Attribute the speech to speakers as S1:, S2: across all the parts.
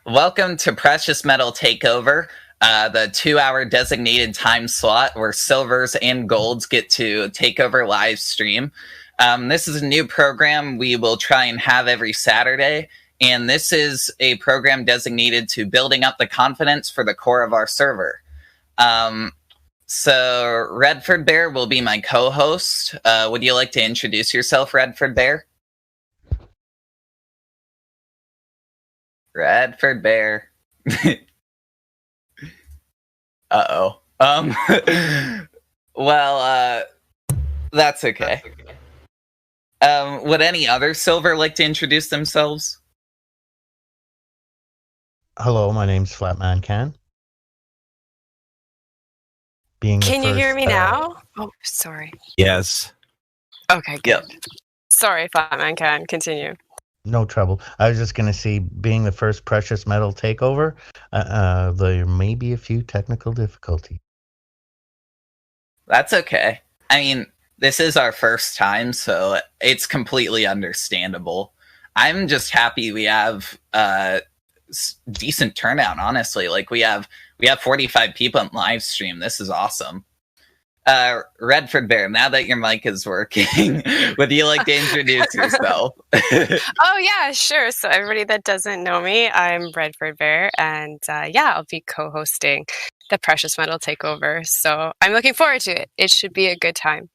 S1: Welcome to Precious Metal Takeover, the 2-hour designated time slot where silvers and golds get to take over live stream. This is a new program we will try and have every Saturday, and this is a program designated to building up the confidence for the core of our server. So Redford Bear will be my co-host. Would you like to introduce yourself, Redford Bear? Redford Bear. Uh-oh. Well, that's okay. Would any other silver like to introduce themselves?
S2: Hello, my name's Flatman Can.
S3: Can you hear me now? Oh, sorry.
S4: Yes.
S3: Okay, good. Yep. Sorry, Flatman Can. Continue.
S2: No trouble. I was just going to say, being the first Precious Metal Takeover, there may be a few technical difficulties.
S1: That's okay. I mean, this is our first time, so it's completely understandable. I'm just happy we have decent turnout, honestly. Like, we have 45 people in live stream. This is awesome. Redford Bear, now that your mic is working, would you like to introduce yourself?
S3: Oh, yeah, sure. So everybody that doesn't know me, I'm Redford Bear, and I'll be co-hosting the Precious Metal Takeover. So I'm looking forward to it. It should be a good time.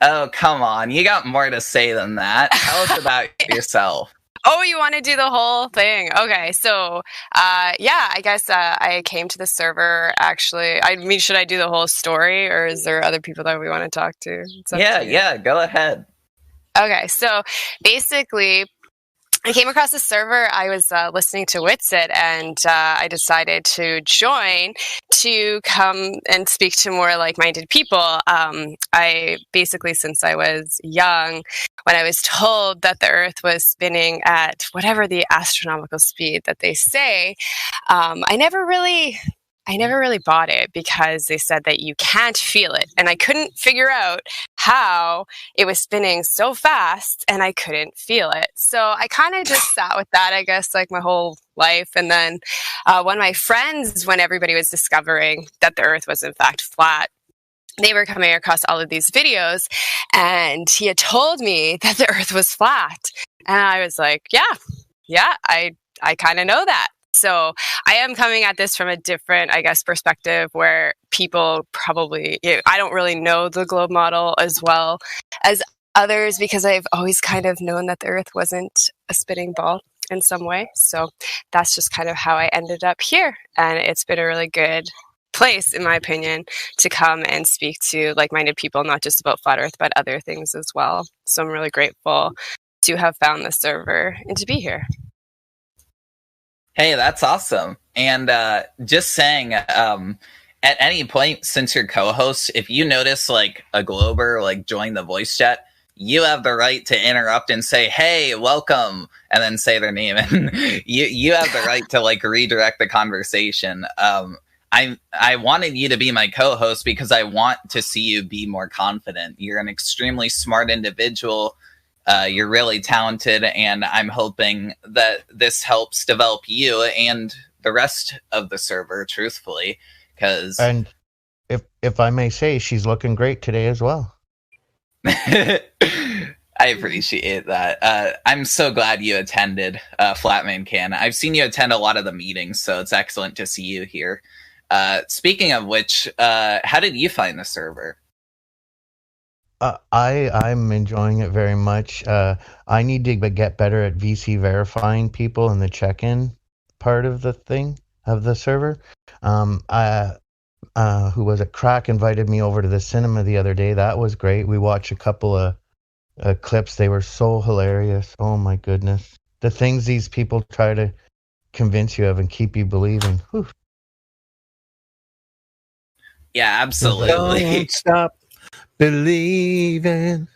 S1: Oh, come on. You got more to say than that. Tell us about yourself.
S3: Oh, you want to do the whole thing? Okay, so, I guess I came to the server, actually. I mean, should I do the whole story, or is there other people that we want to talk to?
S1: Yeah, go ahead.
S3: Okay, so, basically, I came across the server. I was listening to Witsit, and I decided to join to come and speak to more like-minded people. I basically, since I was young, when I was told that the Earth was spinning at whatever the astronomical speed that they say, I never really bought it, because they said that you can't feel it. And I couldn't figure out how it was spinning so fast and I couldn't feel it. So I kind of just sat with that, I guess, like my whole life. And then one of my friends, when everybody was discovering that the Earth was in fact flat, they were coming across all of these videos, and he had told me that the Earth was flat. And I was like, yeah, I kind of know that. So I am coming at this from a different, I guess, perspective, where people probably, I don't really know the globe model as well as others, because I've always kind of known that the Earth wasn't a spinning ball in some way. So that's just kind of how I ended up here. And it's been a really good place, in my opinion, to come and speak to like-minded people, not just about Flat Earth, but other things as well. So I'm really grateful to have found the server and to be here.
S1: Hey, that's awesome. And just saying, at any point since you're co-host, if you notice like a glober like join the voice chat, you have the right to interrupt and say, "Hey, welcome," and then say their name. And you have the right to like redirect the conversation. I wanted you to be my co-host because I want to see you be more confident. You're an extremely smart individual. You're really talented, and I'm hoping that this helps develop you and the rest of the server, truthfully, because... And
S2: if I may say, she's looking great today as well.
S1: I appreciate that. I'm so glad you attended, Flatman Can. I've seen you attend a lot of the meetings, so it's excellent to see you here. Speaking of which, how did you find the server?
S2: I'm enjoying it very much. I need to get better at VC verifying people in the check-in part of the thing, of the server. Who was it? Crack invited me over to the cinema the other day. That was great. We watched a couple of clips. They were so hilarious. Oh my goodness. The things these people try to convince you of and keep you believing. Whew.
S1: Yeah, absolutely.
S4: Don't stop believing.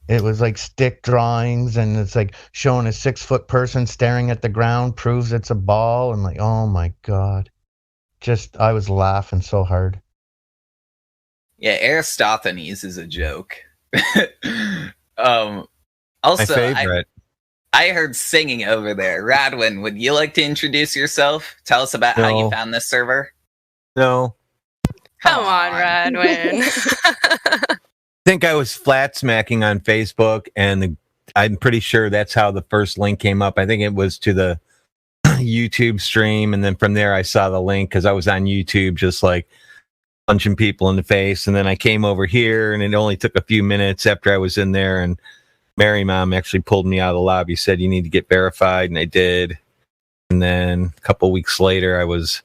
S2: It was like stick drawings, and it's like showing a 6-foot person staring at the ground proves it's a ball, and like, oh my god. I was laughing so hard.
S1: Yeah, Aristophanes is a joke. Also,
S4: my favorite.
S1: I heard singing over there. Radwin, would you like to introduce yourself? Tell us about how you found this server.
S4: No.
S3: Come on, Radwin.
S4: I think I was flat smacking on Facebook, and I'm pretty sure that's how the first link came up. I think it was to the YouTube stream, and then from there I saw the link because I was on YouTube just like punching people in the face, and then I came over here, and it only took a few minutes after I was in there, and Mary Mom actually pulled me out of the lobby, said you need to get verified, and I did. And then a couple weeks later I was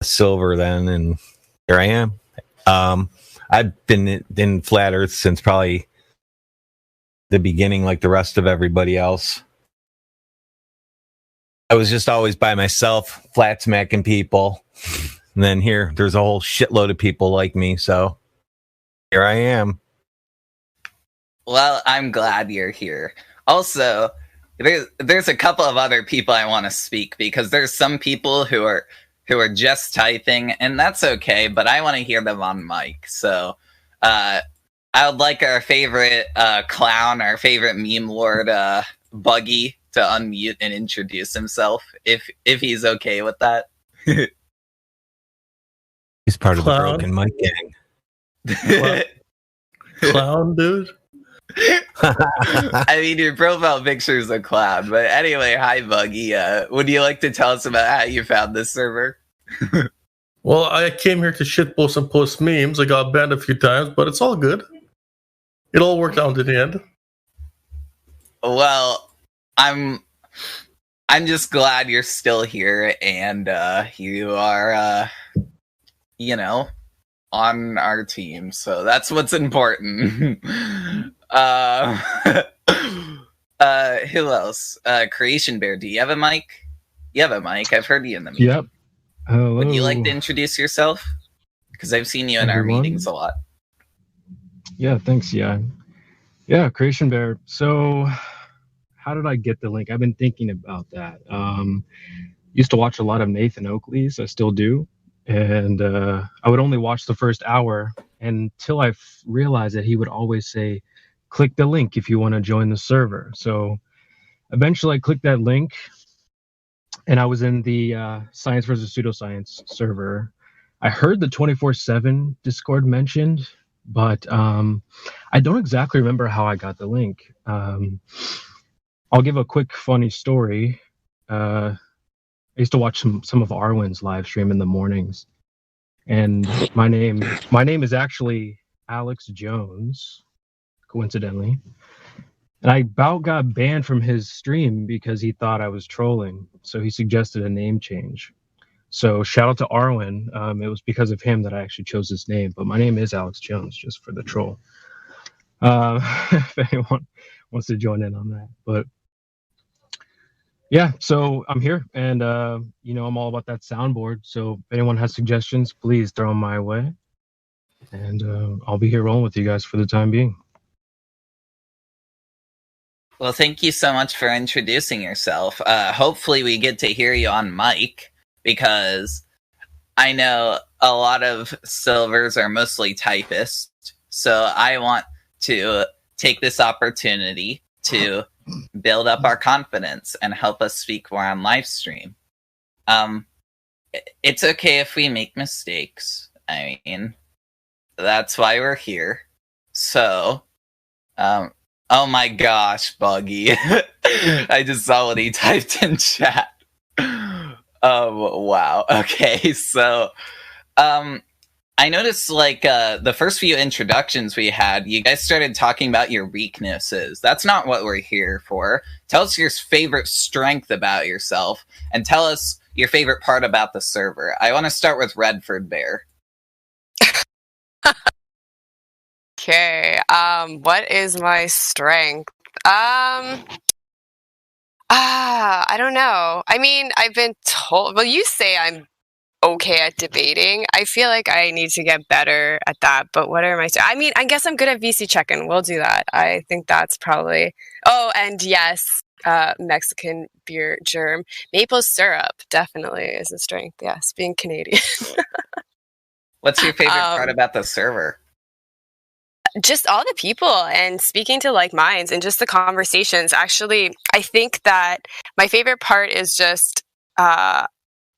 S4: a silver then, and here I am. I've been in Flat Earth since probably the beginning, like the rest of everybody else. I was just always by myself, flat smacking people. And then there's a whole shitload of people like me, so here I am.
S1: Well, I'm glad you're here. Also, there's a couple of other people I want to speak, because there's some people who are just typing, and that's okay, but I want to hear them on mic. So I would like our favorite clown, our favorite meme lord, Buggy, to unmute and introduce himself, if he's okay with that.
S4: He's part of the Broken Mic gang.
S5: Clown, dude?
S1: I mean, your profile picture is a clown, but anyway, hi Buggy. Would you like to tell us about how you found this server?
S5: Well, I came here to shitpost and post memes. I got banned a few times, but it's all good. It all worked out in the end.
S1: Well, I'm just glad you're still here, and you are on our team, so that's what's important. Who else? Creation Bear, do you have a mic? You have a mic. I've heard you in the meeting.
S6: Yep. Hello.
S1: Would you like to introduce yourself? Because I've seen you in our meetings a lot.
S6: Yeah, thanks. Yeah, Creation Bear. So how did I get the link? I've been thinking about that. Used to watch a lot of Nathan Oakley's. I still do. And I would only watch the first hour until I realized that he would always say, click the link if you want to join the server. So eventually I clicked that link, and I was in the Science versus Pseudoscience server. I heard the 24/7 Discord mentioned, but I don't exactly remember how I got the link. I'll give a quick funny story. I used to watch some of Arwen's live stream in the mornings, and my name is actually Alex Jones, coincidentally. And I about got banned from his stream because he thought I was trolling, so he suggested a name change. So shout out to Arwen. It was because of him that I actually chose his name, but my name is Alex Jones, just for the troll. If anyone wants to join in on that, but. Yeah, so I'm here, and I'm all about that soundboard. So if anyone has suggestions, please throw them my way, and I'll be here rolling with you guys for the time being.
S1: Well, thank you so much for introducing yourself. Hopefully we get to hear you on mic, because I know a lot of silvers are mostly typists, so I want to take this opportunity to build up our confidence and help us speak more on live stream. It's okay if we make mistakes. I mean, that's why we're here. So, oh my gosh, Buggy. I just saw what he typed in chat. Wow. Okay, so, I noticed, the first few introductions we had, you guys started talking about your weaknesses. That's not what we're here for. Tell us your favorite strength about yourself, and tell us your favorite part about the server. I want to start with Redford Bear.
S3: Okay, what is my strength? I don't know. I mean, I've been told, well, you say I'm okay at debating. I feel like I need to get better at that, but what are my... I mean, I guess I'm good at VC checking. We'll do that. I think that's probably... Oh, and yes, Mexican beer germ. Maple syrup definitely is a strength, yes, being Canadian.
S1: What's your favorite part about the server?
S3: just all the people and speaking to like minds and just the conversations. Actually, I think that my favorite part is just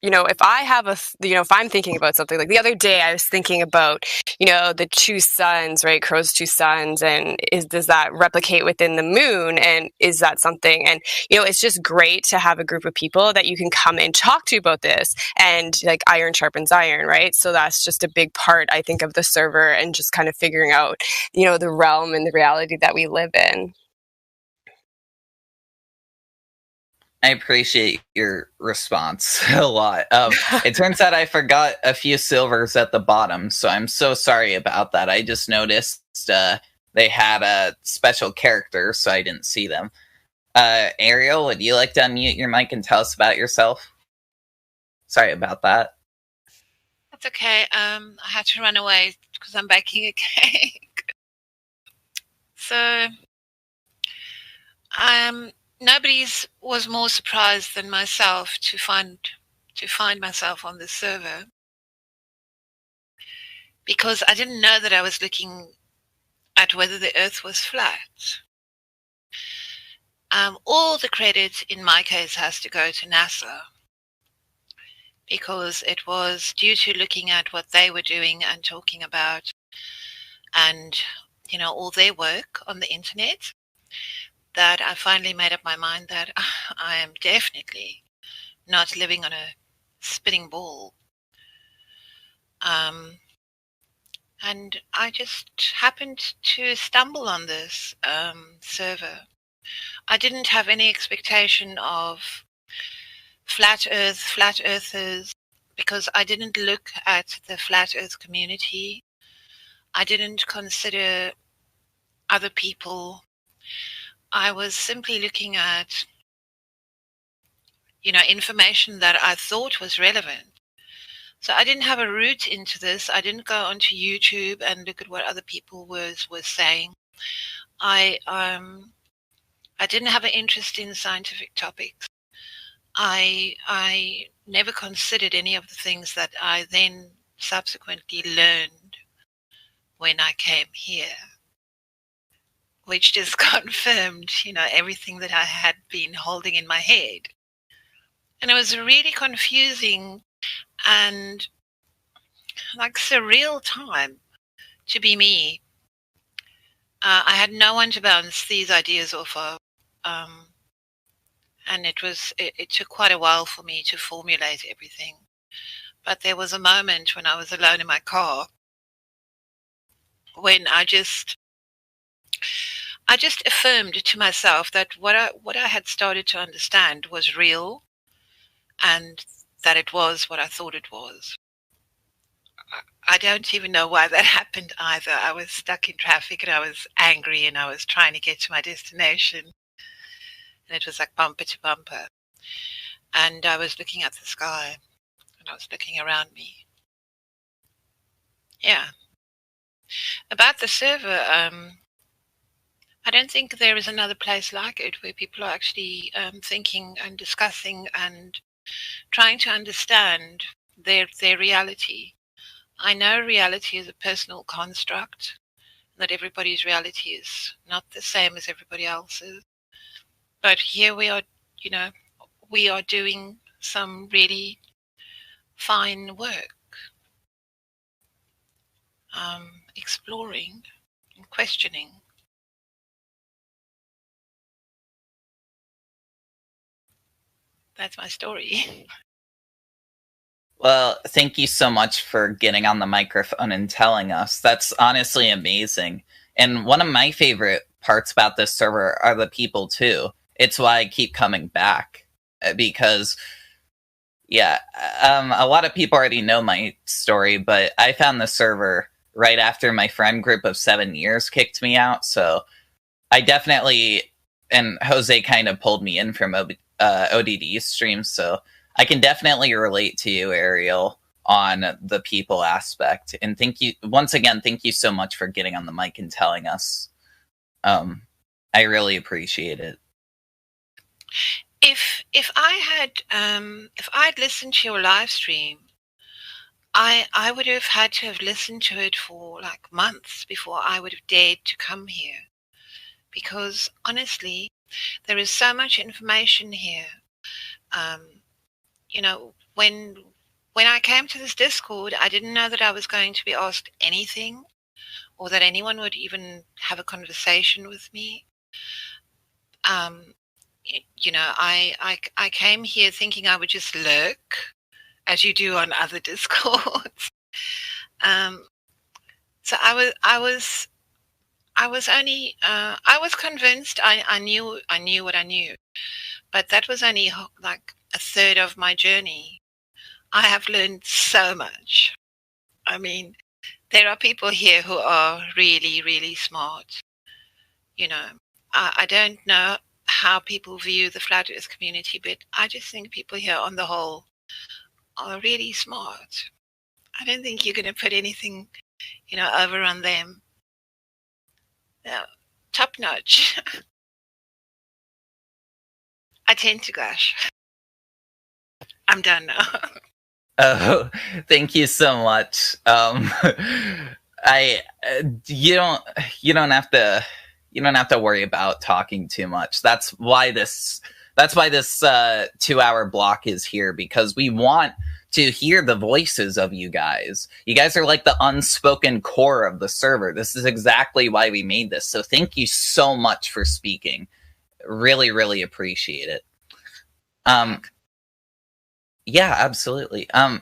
S3: if I have if I'm thinking about something, like the other day I was thinking about, the two suns, right? Crow's two suns. And does that replicate within the moon? And is that something? And, it's just great to have a group of people that you can come and talk to about this, and like iron sharpens iron, right? So that's just a big part, I think, of the server, and just kind of figuring out, the realm and the reality that we live in.
S1: I appreciate your response a lot. It turns out I forgot a few silvers at the bottom, so I'm so sorry about that. I just noticed they had a special character, so I didn't see them. Ariel, would you like to unmute your mic and tell us about yourself? Sorry about that.
S7: That's okay. I had to run away because I'm baking a cake. So, nobody was more surprised than myself to find myself on this server, because I didn't know that I was looking at whether the Earth was flat. All the credit in my case has to go to NASA, because it was due to looking at what they were doing and talking about, and all their work on the internet, that I finally made up my mind that I am definitely not living on a spinning ball. And I just happened to stumble on this server. I didn't have any expectation of flat earthers, because I didn't look at the flat earth community. I didn't consider other people. I was simply looking at, information that I thought was relevant. So I didn't have a route into this. I didn't go onto YouTube and look at what other people were saying. I didn't have an interest in scientific topics. I never considered any of the things that I then subsequently learned when I came here, which just confirmed, everything that I had been holding in my head. And it was a really confusing and like surreal time to be me. I had no one to bounce these ideas off of. And it took quite a while for me to formulate everything. But there was a moment when I was alone in my car when I just affirmed to myself that what I had started to understand was real, and that it was what I thought it was. I don't even know why that happened either. I was stuck in traffic and I was angry and I was trying to get to my destination. And it was like bumper to bumper. And I was looking at the sky and I was looking around me. Yeah. About the server, I don't think there is another place like it where people are actually thinking and discussing and trying to understand their reality. I know reality is a personal construct, that everybody's reality is not the same as everybody else's. But here we are, we are doing some really fine work, exploring and questioning. That's my story.
S1: Well, thank you so much for getting on the microphone and telling us. That's honestly amazing. And one of my favorite parts about this server are the people, too. It's why I keep coming back. Because, a lot of people already know my story, but I found the server right after my friend group of 7 years kicked me out. So I definitely, and Jose kind of pulled me in from ODD streams, so I can definitely relate to you, Ariel, on the people aspect. And thank you once again. Thank you so much for getting on the mic and telling us. I really appreciate it.
S7: If I'd listened to your live stream, I would have had to have listened to it for like months before I would have dared to come here. Because honestly, there is so much information here. You know, when I came to this Discord, I didn't know that I was going to be asked anything, or that anyone would even have a conversation with me. You know, I came here thinking I would just lurk, as you do on other Discords. So I was convinced I knew what I knew, but that was only like a third of my journey. I have learned so much. I mean, there are people here who are really, really smart. You know, I don't know how people view the Flat Earth community, but I just think people here on the whole are really smart. I don't think you're going to put anything, you know, over on them. No, top notch. I tend to gush. I'm done now.
S1: Oh, thank you so much. You don't have to worry about talking too much. That's why this 2-hour block is here, because we want to hear the voices of you guys. You guys are like the unspoken core of the server. This is exactly why we made this. So thank you so much for speaking. Really, really appreciate it. Yeah, absolutely. I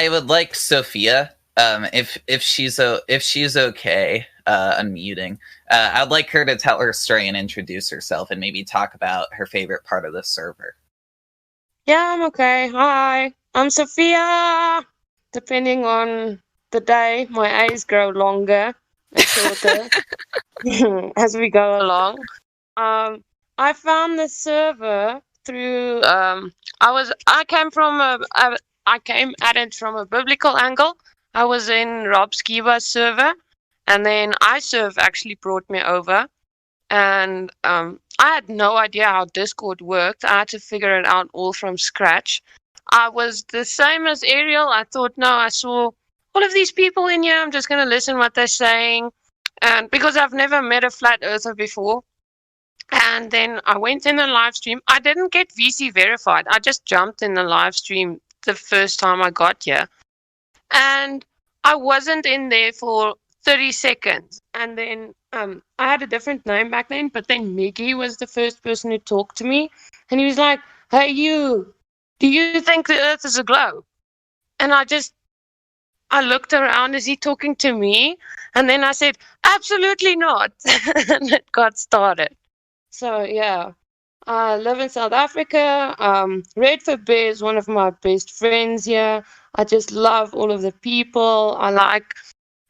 S1: would like Sophia, if she's okay, unmuting. I'd like her to tell her story and introduce herself, and maybe talk about her favorite part of the server.
S8: Yeah, I'm okay. Hi, I'm Sophia. Depending on the day, my A's grow longer and shorter as we go along. I found the server through I came at it from a biblical angle. I was in Rob Skiba's server, and then iServe actually brought me over, and I had no idea how Discord worked. I had to figure it out all from scratch. I was the same as Ariel. I thought, no, I saw all of these people in here, I'm just going to listen what they're saying, and because I've never met a flat earther before. And then I went in the live stream. I didn't get VC verified. I just jumped in the live stream the first time I got here. And I wasn't in there for 30 seconds. And then I had a different name back then, but then Miggy was the first person who talked to me. And he was like, hey, you, do you think the Earth is a globe? And I looked around, is he talking to me? And then I said, absolutely not. And it got started. So, yeah, I live in South Africa. Redford Bear is one of my best friends here. I just love all of the people. I like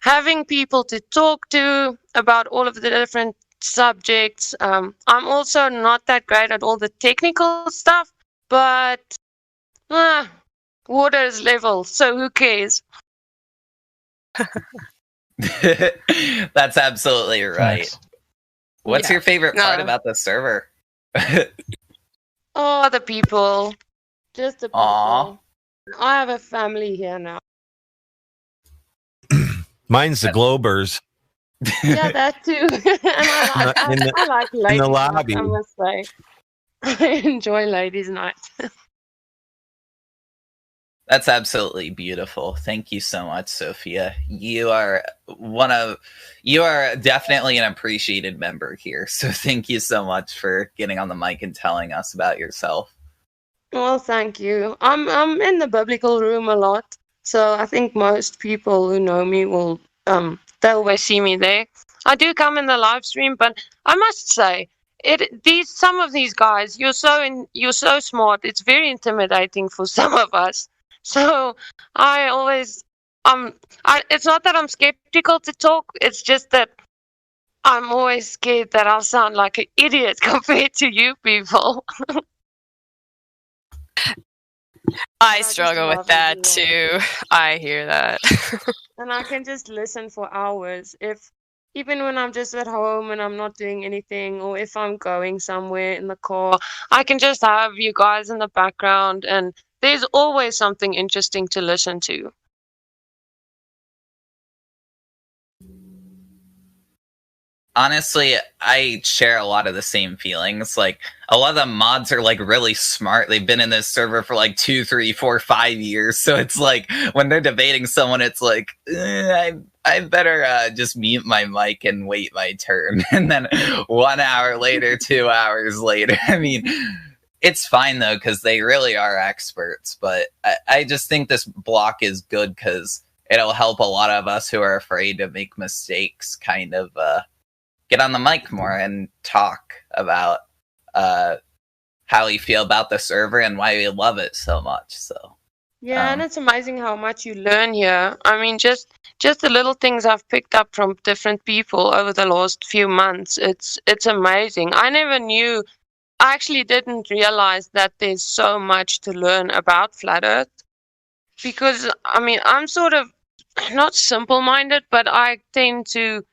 S8: having people to talk to about all of the different subjects. I'm also not that great at all the technical stuff, but water is level, so who cares?
S1: That's absolutely right.
S6: Thanks.
S1: What's your favorite part about the server?
S8: Oh, the people. Just the people.
S1: Aww.
S8: I have a family here now.
S4: Mine's the Globers.
S8: Yeah, that too. And I like ladies'
S4: in the lobby.
S8: night, I must say. I enjoy ladies' night.
S1: That's absolutely beautiful. Thank you so much, Sophia. You are definitely an appreciated member here. So thank you so much for getting on the mic and telling us about yourself.
S8: Well, thank you. I'm in the biblical room a lot, so I think most people who know me will they'll always see me there. I do come in the live stream, but I must say, some of these guys, you're so smart. It's very intimidating for some of us. So I always it's not that I'm skeptical to talk. It's just that I'm always scared that I'll sound like an idiot compared to you people.
S3: I struggle with that too. I hear that.
S8: And I can just listen for hours. Even when I'm just at home and I'm not doing anything, or if I'm going somewhere in the car, I can just have you guys in the background, and there's always something interesting to listen to.
S1: honestly, I share a lot of the same feelings. Like, a lot of the mods are like really smart. They've been in this server for like 2, 3, 4, 5 years. So it's like when they're debating someone, it's like, I better just mute my mic and wait my turn. And then 1 hour later, 2 hours later, I mean, it's fine though, because they really are experts. But I just think this block is good because it'll help a lot of us who are afraid to make mistakes kind of get on the mic more and talk about how you feel about the server and why you love it so much. So
S8: Yeah, and it's amazing how much you learn here. I mean, just the little things I've picked up from different people over the last few months. It's amazing. I never knew. I actually didn't realize that there's so much to learn about Flat Earth. Because I mean, I'm sort of not simple-minded, but I tend to.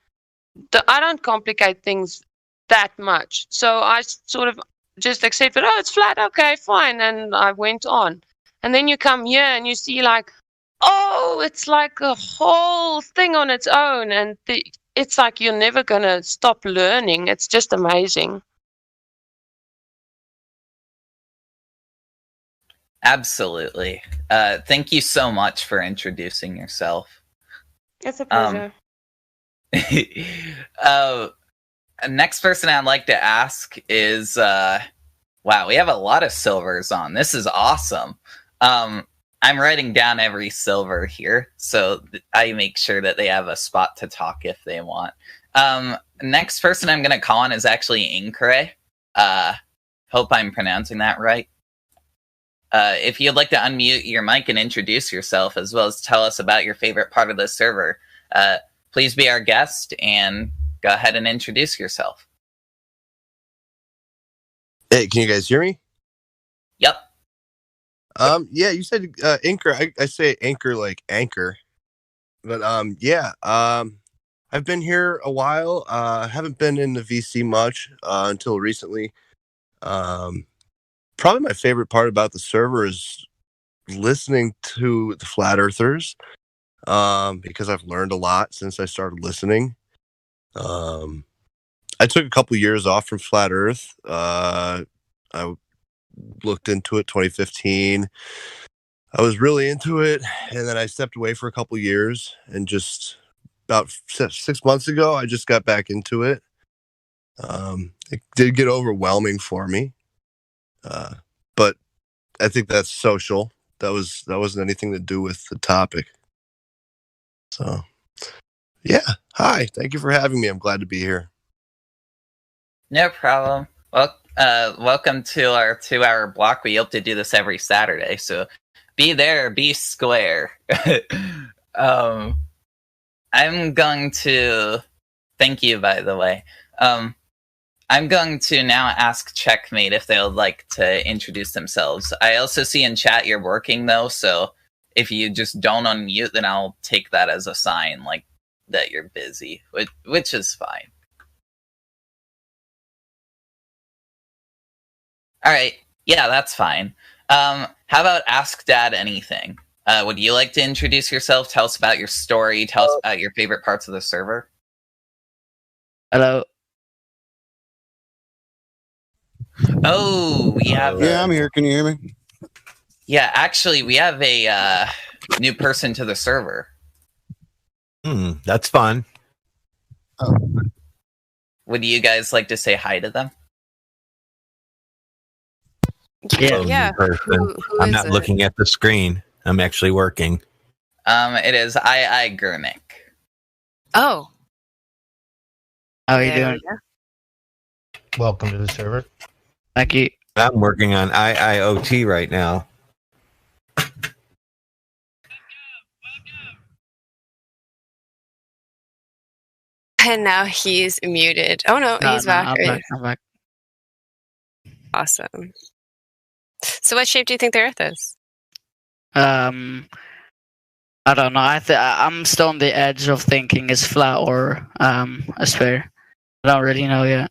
S8: I don't complicate things that much. So I sort of just accepted, oh, it's flat, okay, fine. And I went on. And then you come here and you see like, oh, it's like a whole thing on its own. And it's like you're never going to stop learning. It's just amazing.
S1: absolutely. Thank you so much for introducing yourself.
S8: It's a pleasure.
S1: Next person I'd like to ask is wow, we have a lot of silvers on. This is awesome. I'm writing down every silver here so I make sure that they have a spot to talk if they want. Next person I'm going to call on is actually Inkray. Hope I'm pronouncing that right. If you'd like to unmute your mic and introduce yourself, as well as tell us about your favorite part of the server, please be our guest and go ahead and introduce yourself.
S9: Hey, can you guys hear me?
S1: Yep.
S9: Yeah, you said anchor. I say anchor like anchor, but yeah. I've been here a while. Haven't been in the VC much until recently. Probably my favorite part about the server is listening to the Flat Earthers, because I've learned a lot since I started listening. I took a couple years off from Flat Earth. I looked into it 2015. I was really into it, and then I stepped away for a couple years, and just about 6 months ago, I just got back into it. It did get overwhelming for me, but I think that's social. That wasn't anything to do with the topic. So, yeah. Hi, thank you for having me. I'm glad to be here.
S1: No problem. Well, welcome to our 2-hour block. We hope to do this every Saturday, so be there, be square. I'm going to thank you, by the way. I'm going to now ask Checkmate if they would like to introduce themselves. I also see in chat you're working, though, so if you just don't unmute, then I'll take that as a sign, like, that you're busy, which is fine. All right. Yeah, that's fine. How about Ask Dad Anything? Would you like to introduce yourself? Tell us about your story. Tell us about your favorite parts of the server.
S10: Hello.
S1: Oh, we have...
S11: Yeah, I'm here. Can you hear me?
S1: Yeah, actually, we have a new person to the server.
S4: That's fun.
S11: Oh.
S1: Would you guys like to say hi to them?
S3: Yeah. Who
S4: I'm
S3: is
S4: not
S3: it?
S4: looking at the screen. I'm actually working.
S1: It is I Gurnik.
S3: Oh.
S10: How are you
S3: There
S10: doing?
S3: we go.
S2: Welcome to the server.
S10: Thank you.
S4: I'm working on IIoT right now.
S3: And now he's muted. Oh no, he's back.
S10: I'm back.
S3: Awesome. So what shape do you think the Earth is?
S10: I don't know. I'm still on the edge of thinking it's flat or a sphere. I don't really know yet.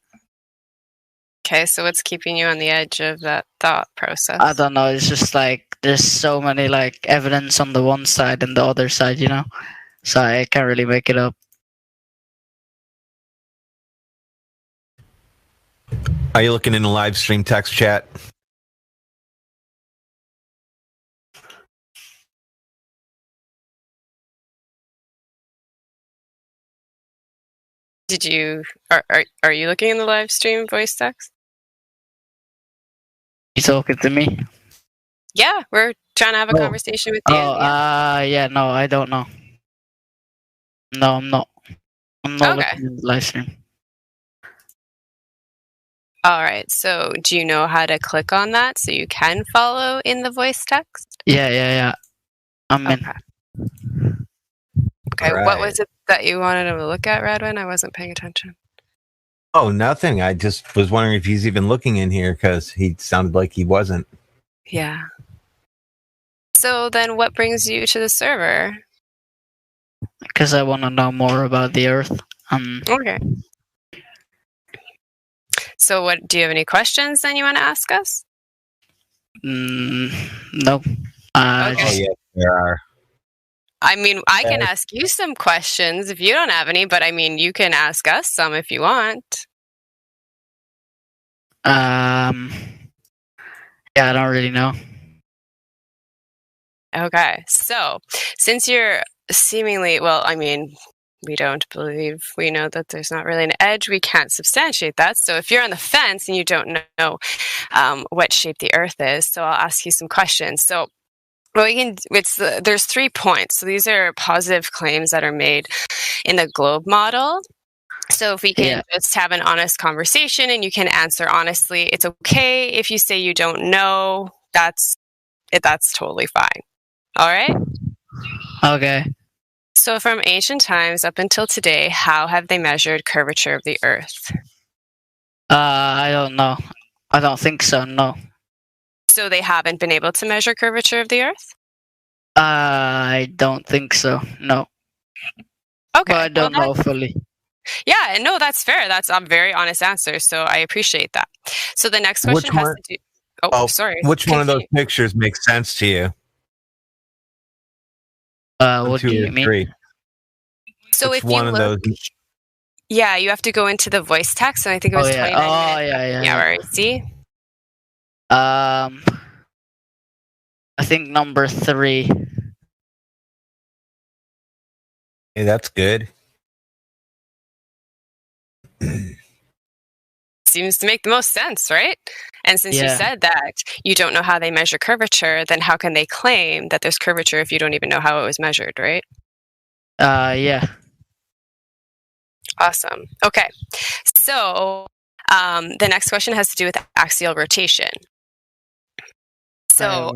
S3: Okay, so what's keeping you on the edge of that thought process?
S10: I don't know. It's just like there's so many like evidence on the one side and the other side, you know. So I can't really make it up.
S4: Are you looking in the live stream text chat?
S3: Did you are you looking in the live stream voice text?
S10: You talking to me?
S3: Yeah, we're trying to have a conversation with you.
S10: Yeah, no, I don't know. No, I'm not. I'm not
S3: Okay.
S10: looking in the live stream.
S3: All right. So, do you know how to click on that so you can follow in the voice text?
S10: Yeah. I'm in.
S3: Okay.
S4: All
S3: What
S4: right.
S3: was it that you wanted him to look at, Radwin? I wasn't paying attention.
S4: Oh, nothing. I just was wondering if he's even looking in here because he sounded like he wasn't.
S3: Yeah. So then, what brings you to the server?
S10: Because I want to know more about the Earth.
S3: Okay. So, what do you have any questions then you want to ask us?
S10: No.
S3: Okay.
S4: Oh, yes, there are.
S3: I mean, I can ask you some questions if you don't have any, but I mean, you can ask us some if you want.
S10: Yeah, I don't really know.
S3: Okay. So, since you're seemingly, well, I mean, we don't believe, we know that there's not really an edge. We can't substantiate that. So, if you're on the fence and you don't know what shape the Earth is, so I'll ask you some questions. So, well, we can. There's 3 points. So these are positive claims that are made in the globe model. So if we can just have an honest conversation and you can answer honestly, it's okay. If you say you don't know, that's totally fine. All right.
S10: Okay.
S3: So from ancient times up until today, how have they measured curvature of the Earth?
S10: I don't know. I don't think so. No.
S3: So they haven't been able to measure curvature of the Earth?
S10: I don't think so. No.
S3: Okay.
S10: But I don't know fully.
S3: Yeah, no, that's fair. That's a very honest answer. So I appreciate that. So the next question has to do. Oh, sorry.
S4: Which one of those pictures makes sense to you?
S10: What do you mean?
S4: 3.
S3: So
S4: Which
S3: if you
S4: one of
S3: look,
S4: those?
S3: yeah, you have to go into the voice text, and I think it was 29 minutes.
S10: Yeah.
S3: Right. See.
S10: I think number 3.
S4: Hey, that's good.
S3: Seems to make the most sense, right? And since you said that you don't know how they measure curvature, then how can they claim that there's curvature if you don't even know how it was measured, right?
S10: Yeah.
S3: Awesome. Okay. So the next question has to do with axial rotation. So,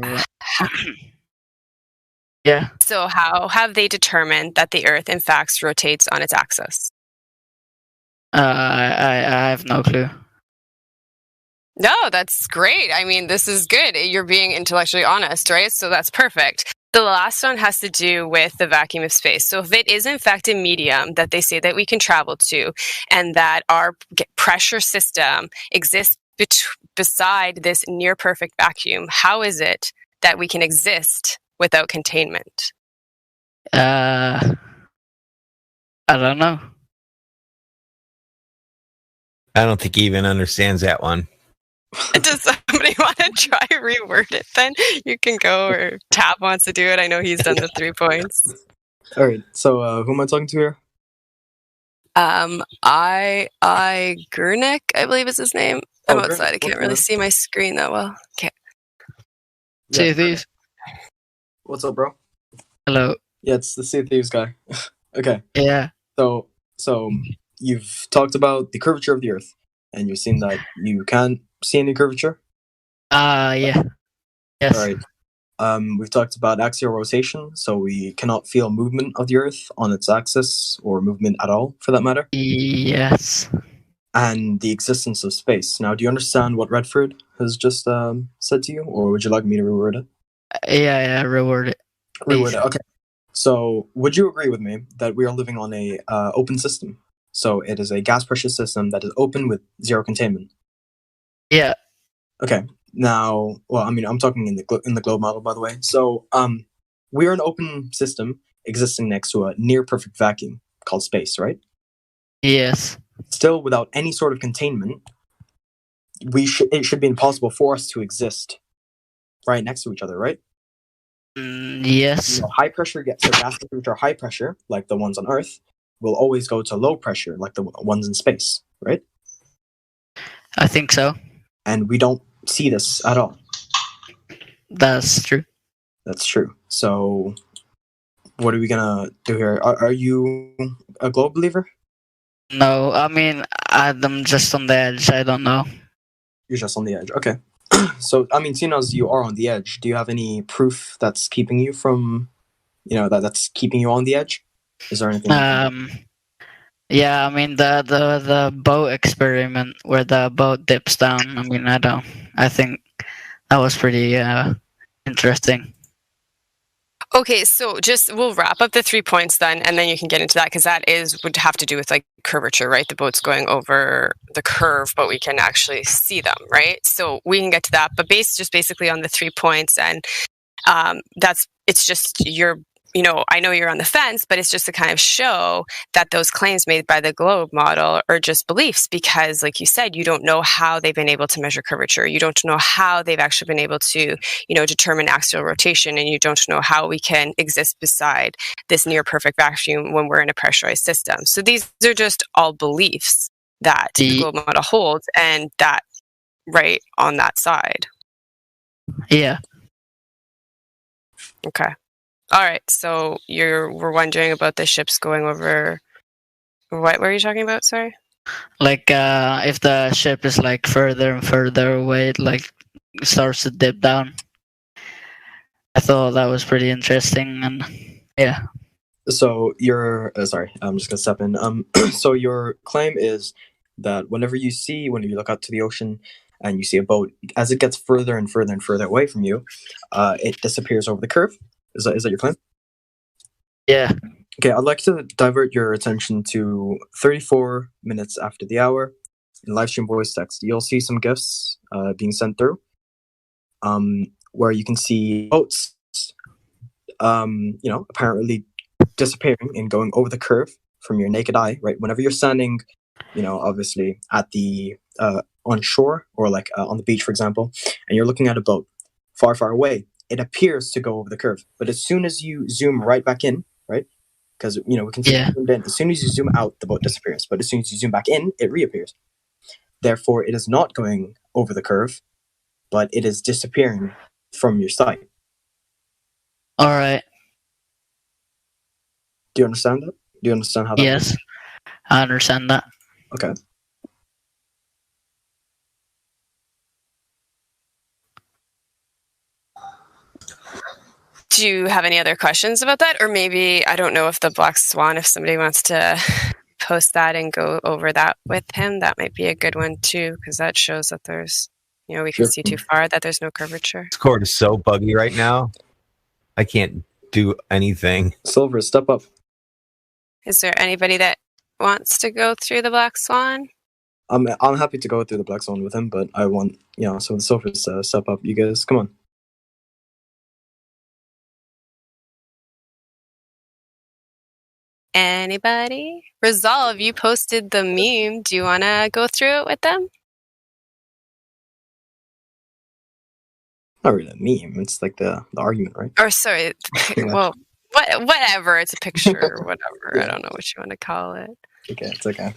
S10: yeah.
S3: So how have they determined that the Earth, in fact, rotates on its axis?
S10: I have no clue.
S3: No, that's great. I mean, this is good. You're being intellectually honest, right? So that's perfect. The last one has to do with the vacuum of space. So if it is in fact a medium that they say that we can travel to and that our pressure system exists beside this near perfect vacuum, how is it that we can exist without containment?
S10: I don't know.
S4: I don't think he even understands that one.
S3: Does somebody want to try reword it then? You can go, or Tab wants to do it. I know he's done the 3 points.
S12: All right. So who am I talking to here?
S3: I Gurnik, I believe is his name. I'm
S12: Oh,
S3: outside. I can't really see my screen that well. Okay.
S10: Sea Thieves.
S12: What's up, bro?
S10: Hello.
S12: Yeah, it's the Sea Thieves guy. Okay.
S10: Yeah.
S12: So you've talked about the curvature of the Earth, and you've seen that you can't see any curvature.
S10: Yeah. Yes.
S12: All right. We've talked about axial rotation, so we cannot feel movement of the Earth on its axis, or movement at all, for that matter.
S10: Yes.
S12: And the existence of space. Now, do you understand what Redford has just said to you, or would you like me to reword it?
S10: Yeah, reword it.
S12: Reword it. Okay. So, would you agree with me that we are living on a open system? So, it is a gas pressure system that is open with zero containment.
S10: Yeah.
S12: Okay. Now, well, I mean, I'm talking in the globe model, by the way. So, we are an open system existing next to a near perfect vacuum called space, right?
S10: Yes.
S12: Still, without any sort of containment, it should be impossible for us to exist right next to each other, right?
S10: Yes.
S12: You know, high pressure gases which are high pressure, like the ones on Earth, will always go to low pressure, like the ones in space, right?
S10: I think so.
S12: And we don't see this at all.
S10: That's true.
S12: That's true. So, what are we gonna do here? Are you a globe believer?
S10: No, I mean, I'm just on the edge. I don't know.
S12: You're just on the edge. Okay. So, I mean, seeing as you are on the edge, do you have any proof that's keeping you from, that's keeping you on the edge? Is there anything?
S10: Yeah, I mean the boat experiment where the boat dips down. I mean, I think that was pretty interesting.
S3: Okay, so we'll wrap up the 3 points then, and then you can get into that, because that would have to do with like curvature, right? The boat's going over the curve, but we can actually see them, right? So we can get to that, but basically on the 3 points, and it's just I know you're on the fence, but it's just to kind of show that those claims made by the globe model are just beliefs, because like you said, you don't know how they've been able to measure curvature. You don't know how they've actually been able to, determine axial rotation, and you don't know how we can exist beside this near perfect vacuum when we're in a pressurized system. So these are just all beliefs that the globe model holds, and that right on that side.
S10: Yeah.
S3: Okay. All right, so we're wondering about the ships going over. What were you talking about? Sorry.
S10: Like if the ship is like further and further away, it like starts to dip down. I thought that was pretty interesting, and yeah.
S12: So sorry, I'm just gonna step in. So your claim is that whenever you look out to the ocean and you see a boat, as it gets further and further and further away from you, it disappears over the curve. Is that your claim?
S10: Yeah.
S12: Okay, I'd like to divert your attention to 34 minutes after the hour in livestream voice text. You'll see some GIFs being sent through, where you can see boats, apparently disappearing and going over the curve from your naked eye. Right, whenever you're standing, obviously at the on shore or like on the beach, for example, and you're looking at a boat far, far away, it appears to go over the curve. But as soon as you zoom right back in, right? Because, we can see as soon as you zoom out, the boat disappears. But as soon as you zoom back in, it reappears. Therefore, it is not going over the curve, but it is disappearing from your sight.
S10: All right.
S12: Do you understand that? Do you understand how that
S10: Yes,
S12: works?
S10: I understand that.
S12: Okay.
S3: Do you have any other questions about that? Or maybe, I don't know if the Black Swan, if somebody wants to post that and go over that with him, that might be a good one too, because that shows that there's, we can see too far, that there's no curvature.
S4: Discord is so buggy right now. I can't do anything.
S12: Silver, step up.
S3: Is there anybody that wants to go through the Black Swan?
S12: I'm happy to go through the Black Swan with him, but I want, some of the Silvers to step up. You guys, come on.
S3: Anybody? Resolve, you posted the meme. Do you want to go through it with them?
S12: Not really a meme. It's like the argument, right?
S3: Or sorry, well, whatever. It's a picture or whatever. Yeah. I don't know what you want to call it.
S12: Okay, it's okay.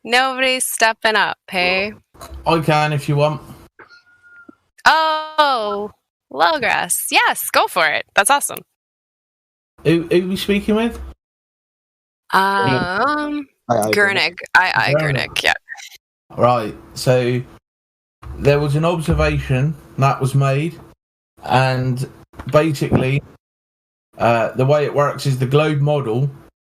S3: Nobody's stepping up, hey?
S13: I can if you want.
S3: Oh, Lowgrass. Yes, go for it. That's awesome.
S13: Who are we speaking with?
S3: Gurnik. Gurnik, yeah.
S13: Right, so there was an observation that was made, and basically the way it works is the globe model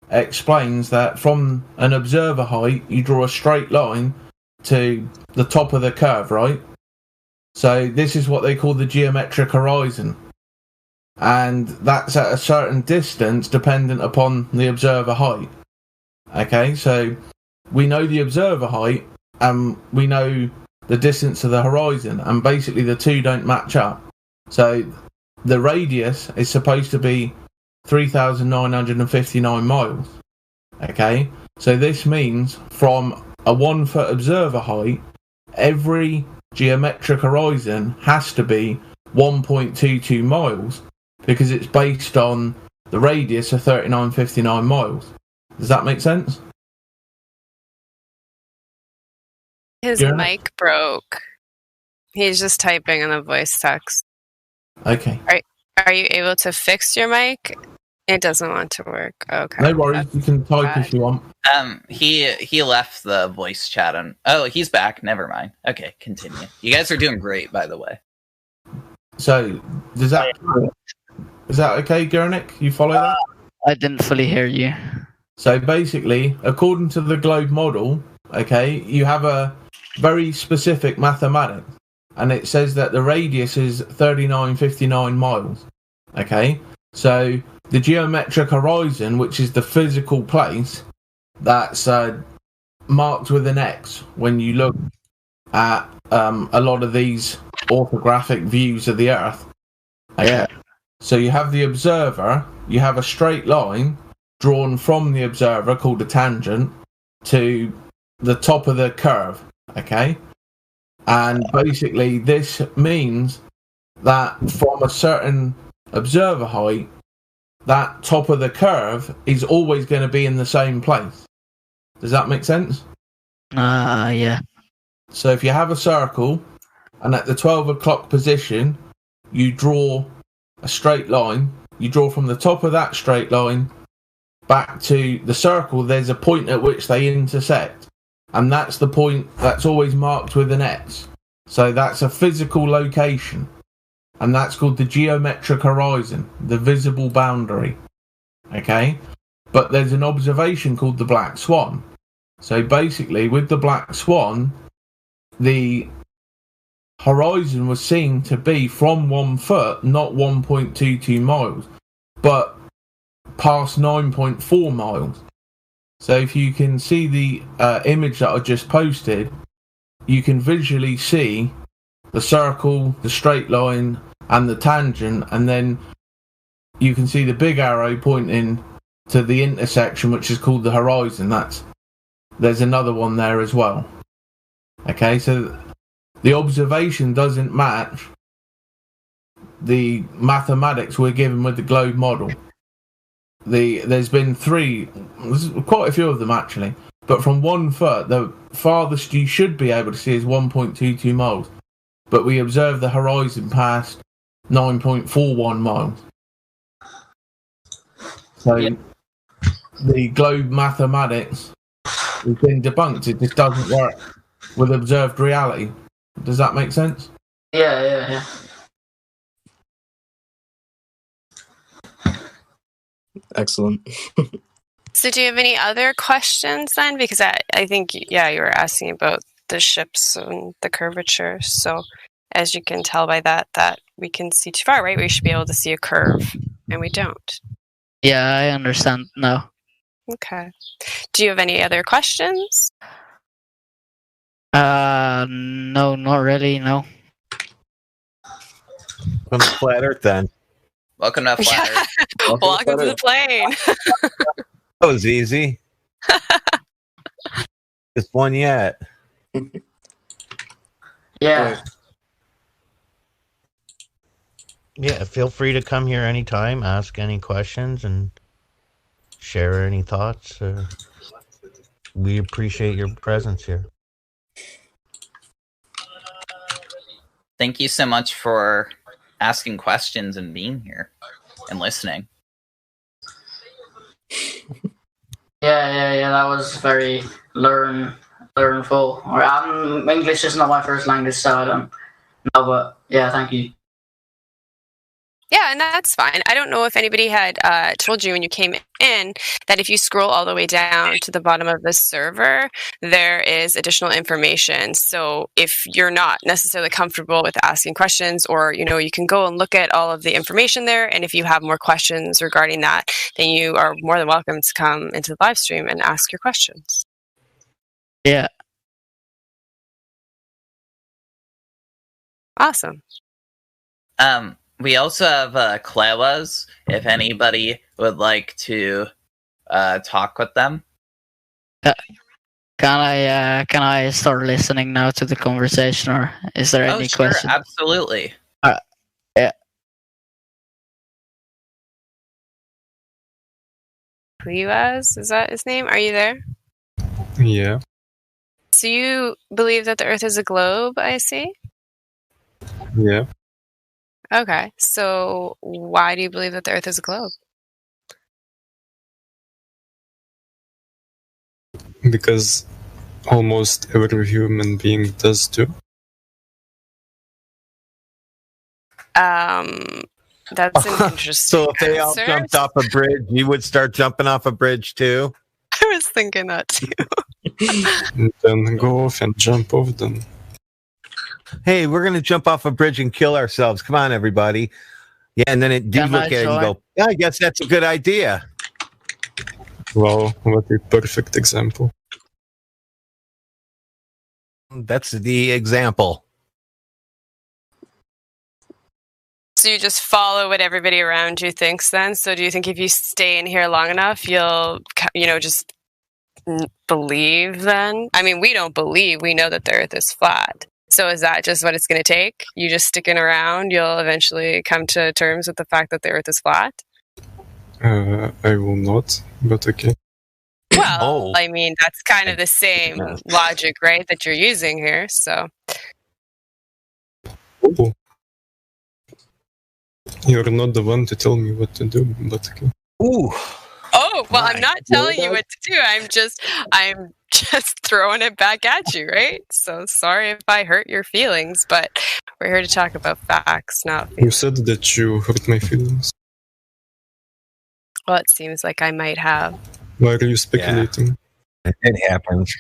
S13: explains that from an observer height, you draw a straight line to the top of the curve, right? So this is what they call the geometric horizon. And that's at a certain distance dependent upon the observer height. Okay, so we know the observer height and we know the distance to the horizon, and basically the two don't match up. So the radius is supposed to be 3,959 miles. Okay, so this means from a 1 foot observer height, every geometric horizon has to be 1.22 miles because it's based on the radius of 3959 miles. Does that make sense?
S3: His
S13: Yeah.
S3: mic broke. He's just typing on the voice text.
S13: Okay.
S3: Are you able to fix your mic? It doesn't want to work. Okay.
S13: No worries. You can type
S3: bad.
S13: if you want.
S1: He left the voice chat on. Oh, he's back. Never mind. Okay, continue. You guys are doing great, by the way.
S13: So, is that okay, Gurnik? You follow that?
S10: I didn't fully hear you.
S13: So basically, according to the globe model, okay, you have a very specific mathematics, and it says that the radius is 3959 miles. Okay, so the geometric horizon, which is the physical place that's marked with an X when you look at a lot of these orthographic views of the Earth. Okay?
S10: Yeah.
S13: So you have the observer, you have a straight line drawn from the observer called a tangent to the top of the curve, okay? And basically this means that from a certain observer height, that top of the curve is always going to be in the same place. Does that make sense?
S10: Yeah.
S13: So if you have a circle and at the 12 o'clock position, you draw a straight line, you draw from the top of that straight line back to the circle, there's a point at which they intersect. And that's the point that's always marked with an X. So that's a physical location. And that's called the geometric horizon, the visible boundary. Okay? But there's an observation called the black swan. So basically, with the black swan, the horizon was seen to be from 1 foot, not 1.22 miles, but past 9.4 miles. So if you can see the image that I just posted, you can visually see the circle, the straight line, and the tangent, and then you can see the big arrow pointing to the intersection, which is called the horizon. There's another one there as well. Okay, so the observation doesn't match the mathematics we're given with the globe model. There's been quite a few of them actually, but from 1 foot, the farthest you should be able to see is 1.22 miles. But we observe the horizon past 9.41 miles. So the globe mathematics has been debunked. It just doesn't work with observed reality. Does that make sense?
S10: Yeah.
S12: Excellent.
S3: So do you have any other questions then? Because I think, yeah, you were asking about the ships and the curvature. So as you can tell by that we can see too far, right? We should be able to see a curve, and we don't.
S10: Yeah, I understand now.
S3: Okay. Do you have any other questions?
S10: No, not really, no.
S4: From the flat Earth, then.
S1: Welcome to Flat Earth.
S3: Welcome to the plane.
S4: That was easy. Just one yet.
S10: Yeah.
S2: Yeah, feel free to come here anytime, ask any questions, and share any thoughts. We appreciate your presence here.
S1: Thank you so much for asking questions and being here and listening.
S10: Yeah, that was very learnful. English is not my first language, so I don't know, but yeah, thank you.
S3: Yeah, and that's fine. I don't know if anybody had told you when you came in that if you scroll all the way down to the bottom of the server, there is additional information. So if you're not necessarily comfortable with asking questions, or you can go and look at all of the information there, and if you have more questions regarding that, then you are more than welcome to come into the live stream and ask your questions.
S10: Yeah.
S3: Awesome.
S1: We also have Clewas, if anybody would like to talk with them.
S10: can I start listening now to the conversation, or is there
S1: Oh,
S10: any
S1: sure,
S10: question?
S1: absolutely.
S10: Yeah.
S3: Pliwas, is that his name? Are you there?
S14: Yeah.
S3: So you believe that the Earth is a globe, I see?
S14: Yeah.
S3: Okay. So why do you believe that the Earth is a globe?
S14: Because almost every human being does too.
S3: That's an interesting
S4: So if they all
S3: answer.
S4: jumped off a bridge, you would start jumping off a bridge too?
S3: I was thinking that too.
S14: And then go off and jump off them.
S4: Hey, we're going to jump off a bridge and kill ourselves. Come on, everybody. Yeah, and then it do
S10: Can
S4: look
S10: I
S4: at it and
S10: join?
S4: go, yeah, I guess that's a good idea.
S14: Wow, what a perfect example.
S4: That's the example.
S3: So you just follow what everybody around you thinks then? So do you think if you stay in here long enough, you'll, just believe then? I mean, we don't believe. We know that the Earth is flat. So is that just what it's going to take? You just sticking around, you'll eventually come to terms with the fact that the Earth is flat?
S14: I will not, but okay.
S3: Well, I mean, that's kind of the same logic, right, that you're using here. So
S14: Oh. You're not the one to tell me what to do, but okay.
S4: Ooh.
S3: Oh, well, I'm not telling you what to do. I'm just throwing it back at you, right? So sorry if I hurt your feelings, but we're here to talk about facts, not
S14: You said that you hurt my feelings.
S3: well, it seems like I might have.
S14: Why are you speculating?
S4: It happens.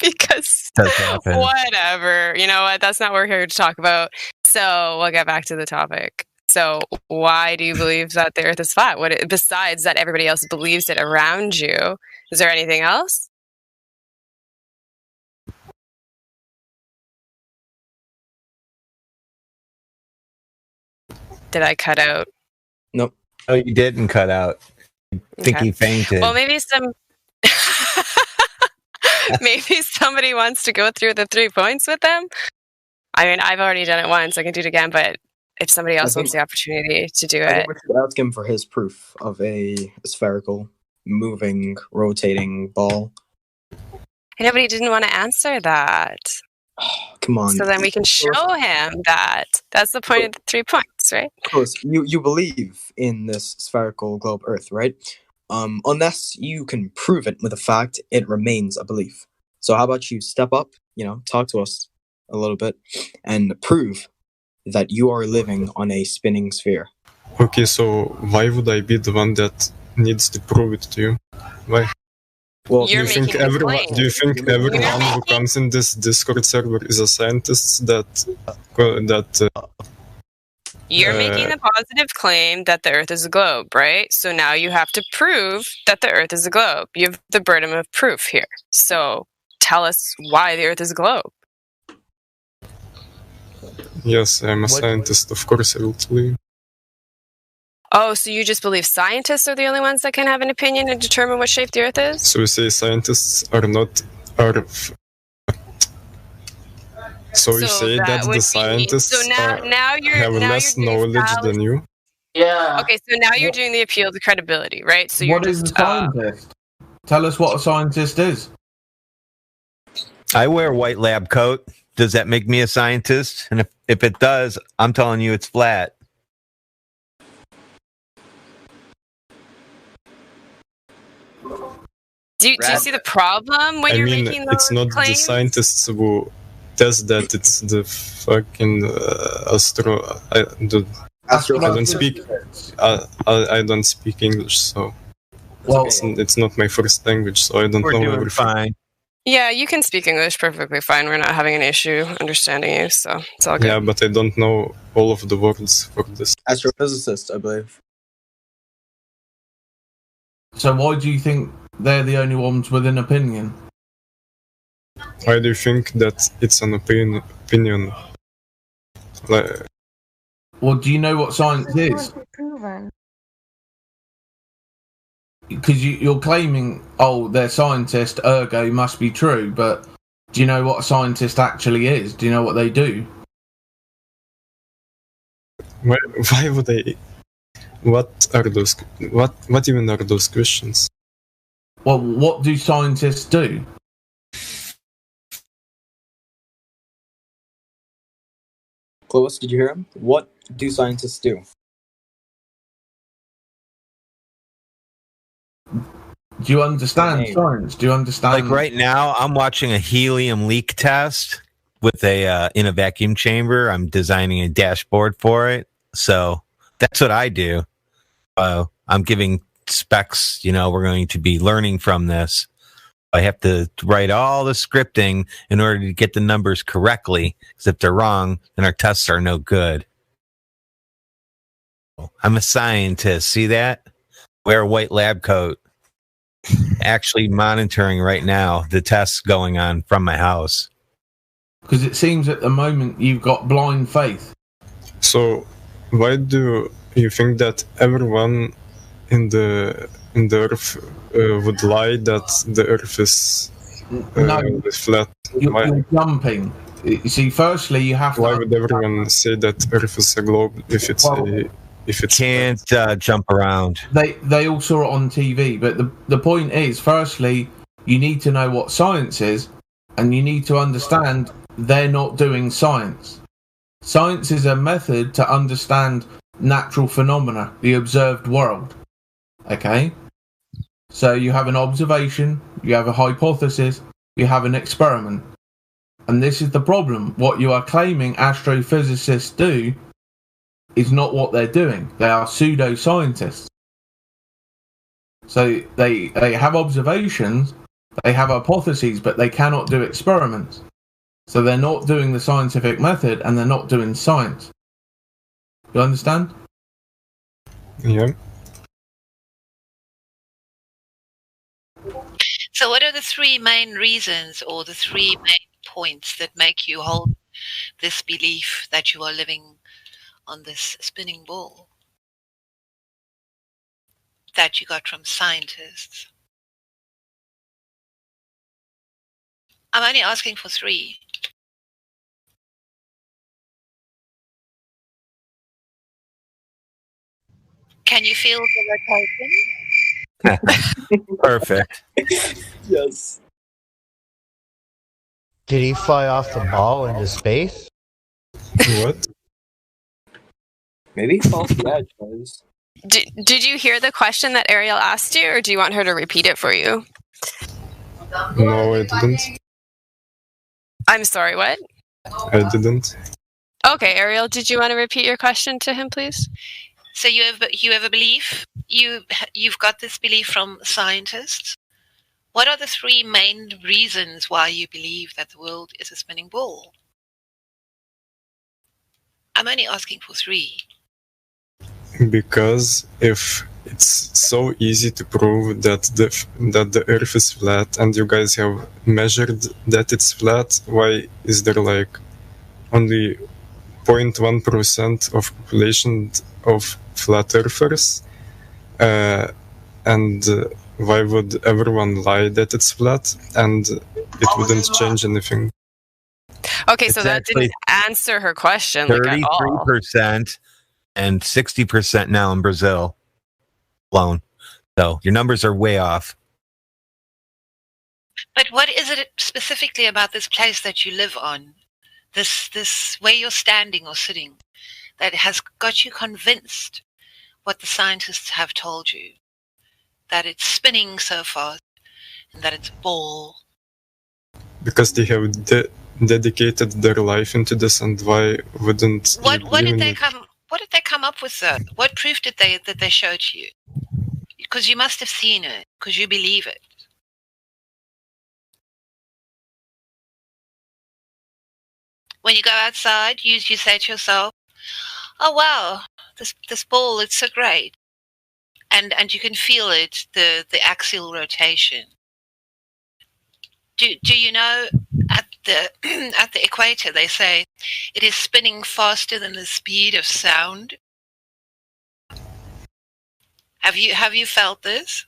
S3: Because
S4: Does happen.
S3: whatever. You know what? That's not what we're here to talk about. So we'll get back to the topic. So why do you believe that the Earth is flat? Besides that everybody else believes it around you, is there anything else? Did I cut out?
S12: Nope.
S4: Oh, you didn't cut out. I think
S3: Okay.
S4: he fainted.
S3: Well, maybe maybe somebody wants to go through the 3 points with them. I mean, I've already done it once. I can do it again, but if somebody else wants the opportunity to do
S12: I
S3: it,
S12: think we should ask him for his proof of a spherical, moving, rotating ball.
S3: and nobody didn't want to answer that.
S12: Come on.
S3: So then we can show him that. That's the point of the 3 points, right?
S12: Of course, you believe in this spherical globe Earth, right? Unless you can prove it with a fact, it remains a belief. So how about you step up, talk to us a little bit, and prove that you are living on a spinning sphere.
S14: Okay, so why would I be the one that needs to prove it to you? Why?
S12: Well,
S3: You're making the claim.
S14: Do you think everyone who comes in this Discord server is a scientist
S3: You're making the positive claim that the Earth is a globe, right? So now you have to prove that the Earth is a globe. You have the burden of proof here. So tell us why the Earth is a globe.
S14: Yes, I'm a scientist, of course I will tell you.
S3: Oh, so you just believe scientists are the only ones that can have an opinion and determine what shape the Earth is?
S14: So you say scientists are So you say that the scientists
S3: now
S14: have less knowledge than you?
S3: Yeah. Okay, so now you're doing the appeal to credibility, right? So you're
S13: What is
S3: just
S13: a scientist? Tell us what a scientist is.
S4: I wear a white lab coat. Does that make me a scientist? And if it does, I'm telling you it's flat.
S3: Do you see the problem when you're making those
S14: it's not
S3: claims?
S14: the scientists who test that, it's the fucking I don't speak I don't speak English, so it's not my first language, so I don't know everything.
S4: Fine.
S3: Yeah, you can speak English perfectly fine. We're not having an issue understanding you, so it's all good.
S14: Yeah, but I don't know all of the words for this.
S12: Astrophysicist, I believe.
S13: So why do you think they're the only ones with an opinion?
S14: Why do you think that it's an opinion? Like,
S13: Well, do you know what science is? because you're claiming, oh, they're scientists, ergo must be true, but do you know what a scientist actually is? Do you know what they do?
S14: Why would I? What are those? What even are those questions?
S13: Well, what do scientists do?
S12: Clovis, did you hear him? What do scientists do?
S13: Do you understand science? Do you understand?
S4: Like right now, I'm watching a helium leak test with a in a vacuum chamber. I'm designing a dashboard for it, so that's what I do. I'm giving specs. We're going to be learning from this. I have to write all the scripting in order to get the numbers correctly. Because if they're wrong, then our tests are no good. I'm a scientist. See that? Wear a white lab coat. Actually monitoring right now the tests going on from my house.
S13: Because it seems at the moment you've got blind faith.
S14: So, why do you think that everyone in the Earth would lie that the Earth is flat?
S13: You're jumping. You see, firstly, you have to.
S14: Why would everyone say that Earth is a globe if it's
S4: can't jump around?
S13: They all saw it on TV, but the point is, firstly, you need to know what science is, and you need to understand they're not doing science. Science is a method to understand natural phenomena, the observed world. Okay? So you have an observation, you have a hypothesis, you have an experiment. And this is the problem. What you are claiming astrophysicists do is not what they're doing. They are pseudo-scientists. So they have observations, they have hypotheses, but they cannot do experiments. So they're not doing the scientific method, and they're not doing science. You understand?
S14: Yeah.
S7: So what are the three main reasons or the three main points that make you hold this belief that you are living on this spinning ball that you got from scientists? I'm only asking for three. Can you feel the rotation?
S4: Perfect.
S12: Yes.
S2: Did he fly off the ball into space?
S14: What?
S12: Maybe he fell off the edge, guys.
S3: Did you hear the question that Ariel asked you, or do you want her to repeat it for you?
S14: No, I didn't.
S3: I'm sorry, what?
S14: I didn't.
S3: Okay, Ariel, did you want to repeat your question to him, please?
S7: So you have a belief. You've got this belief from scientists. What are the three main reasons why you believe that the world is a spinning ball? I'm only asking for three.
S14: Because if it's so easy to prove that the Earth is flat, and you guys have measured that it's flat, why is there like only 0.1% of population of flat earthers? And why would everyone lie that it's flat, and it wouldn't change anything?
S3: Okay, so that didn't answer her question.
S4: 33% and 60% now in Brazil alone. So your numbers are way off.
S7: But what is it specifically about this place that you live on, this where you're standing or sitting, that has got you convinced what the scientists have told you, that it's spinning so fast and that it's a ball?
S14: Because they have dedicated their life into this, and why wouldn't
S7: what did they come up with that? What proof did they show to you? Because you must have seen it, because you believe it. When you go outside, you say to yourself, "Oh wow, this ball, it's so great," and you can feel it, the axial rotation. Do you know at the equator they say it is spinning faster than the speed of sound? Have you felt this?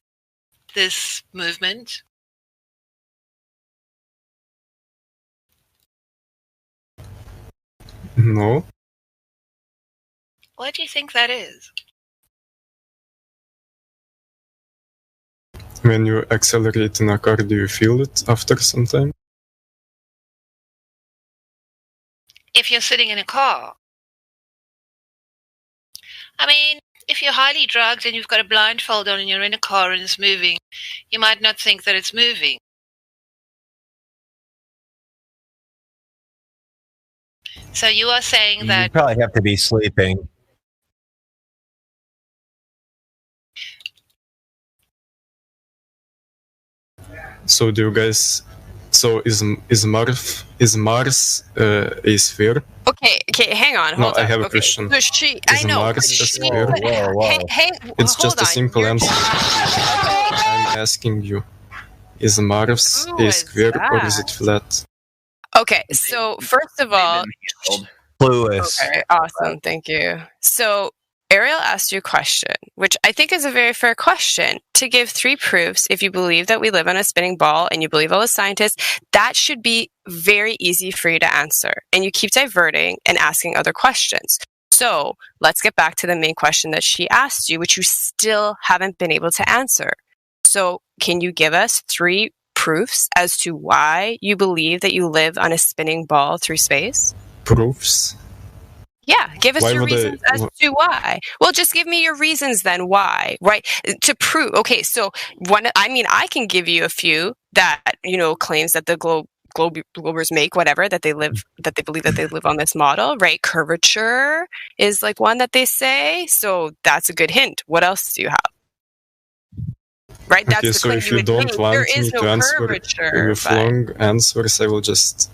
S7: this movement?
S14: No.
S7: What do you think that is?
S14: When you accelerate in a car, do you feel it after some time?
S7: If you're sitting in a car. I mean, if you're highly drugged and you've got a blindfold on and you're in a car and it's moving, you might not think that it's moving. So you are saying
S4: You
S7: that
S4: probably have to be sleeping.
S14: So do you guys? So is Mars a sphere?
S3: Okay, hang on.
S14: No,
S3: Hold
S14: I
S3: on.
S14: have a
S3: Okay,
S14: question.
S3: so she,
S14: Is
S3: I know.
S14: Mars
S3: but
S14: a
S3: she,
S14: sphere?
S3: but
S14: It's
S3: hold
S14: just a
S3: on.
S14: simple answer. I'm asking you: is Mars
S3: Who
S14: a
S3: was
S14: square or is
S3: that?
S14: it flat?
S3: Okay, so first of all,
S4: Clueless.
S3: okay, awesome, thank you. So Ariel asked you a question, which I think is a very fair question, to give 3 proofs if you believe that we live on a spinning ball and you believe all the scientists. That should be very easy for you to answer. And you keep diverting and asking other questions. So let's get back to the main question that she asked you, which you still haven't been able to answer. So can you give us 3 proofs as to why you believe that you live on a spinning ball through space?
S14: Proofs?
S3: Yeah, give us
S14: Why
S3: your
S14: would I-
S3: reasons as to why. Well, just give me your reasons then why, right? To prove. Okay, so I can give you a few that, claims that the globers make, whatever, that they believe that they live on this model, right? Curvature is like one that they say. So that's a good hint. What else do you have? Right? That's
S14: Okay,
S3: the
S14: so
S3: claim
S14: if
S3: you
S14: you
S3: would
S14: don't
S3: make.
S14: want
S3: There
S14: me
S3: is no
S14: to answer
S3: curvature.
S14: with
S3: but-
S14: long answers, I will just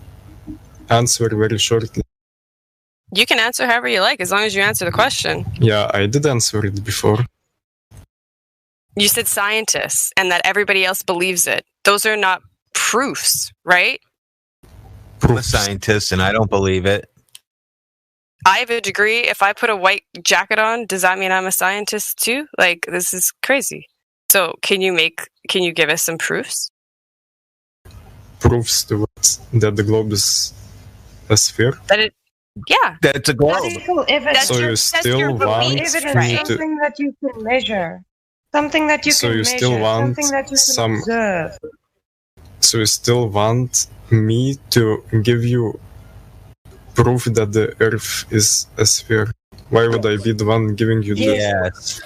S14: answer very shortly.
S3: You can answer however you like, as long as you answer the question.
S14: Yeah, I did answer it before.
S3: You said scientists and that everybody else believes it. Those are not proofs, right?
S4: I'm a scientist and I don't believe it.
S3: I have a degree. If I put a white jacket on, does that mean I'm a scientist too? Like, this is crazy. So can you give us some proofs?
S14: Proofs to what? That the globe is a sphere?
S3: Yeah.
S4: That's a globe.
S15: Physical evidence.
S14: So you still want
S15: evidence,
S14: me to...
S15: something that you can measure, something that you
S14: So
S15: can
S14: you
S15: measure,
S14: still want
S15: something that you can
S14: some...
S15: observe.
S14: So you still want me to give you proof that the Earth is a sphere? Why would I be the one giving you this?
S4: Yes.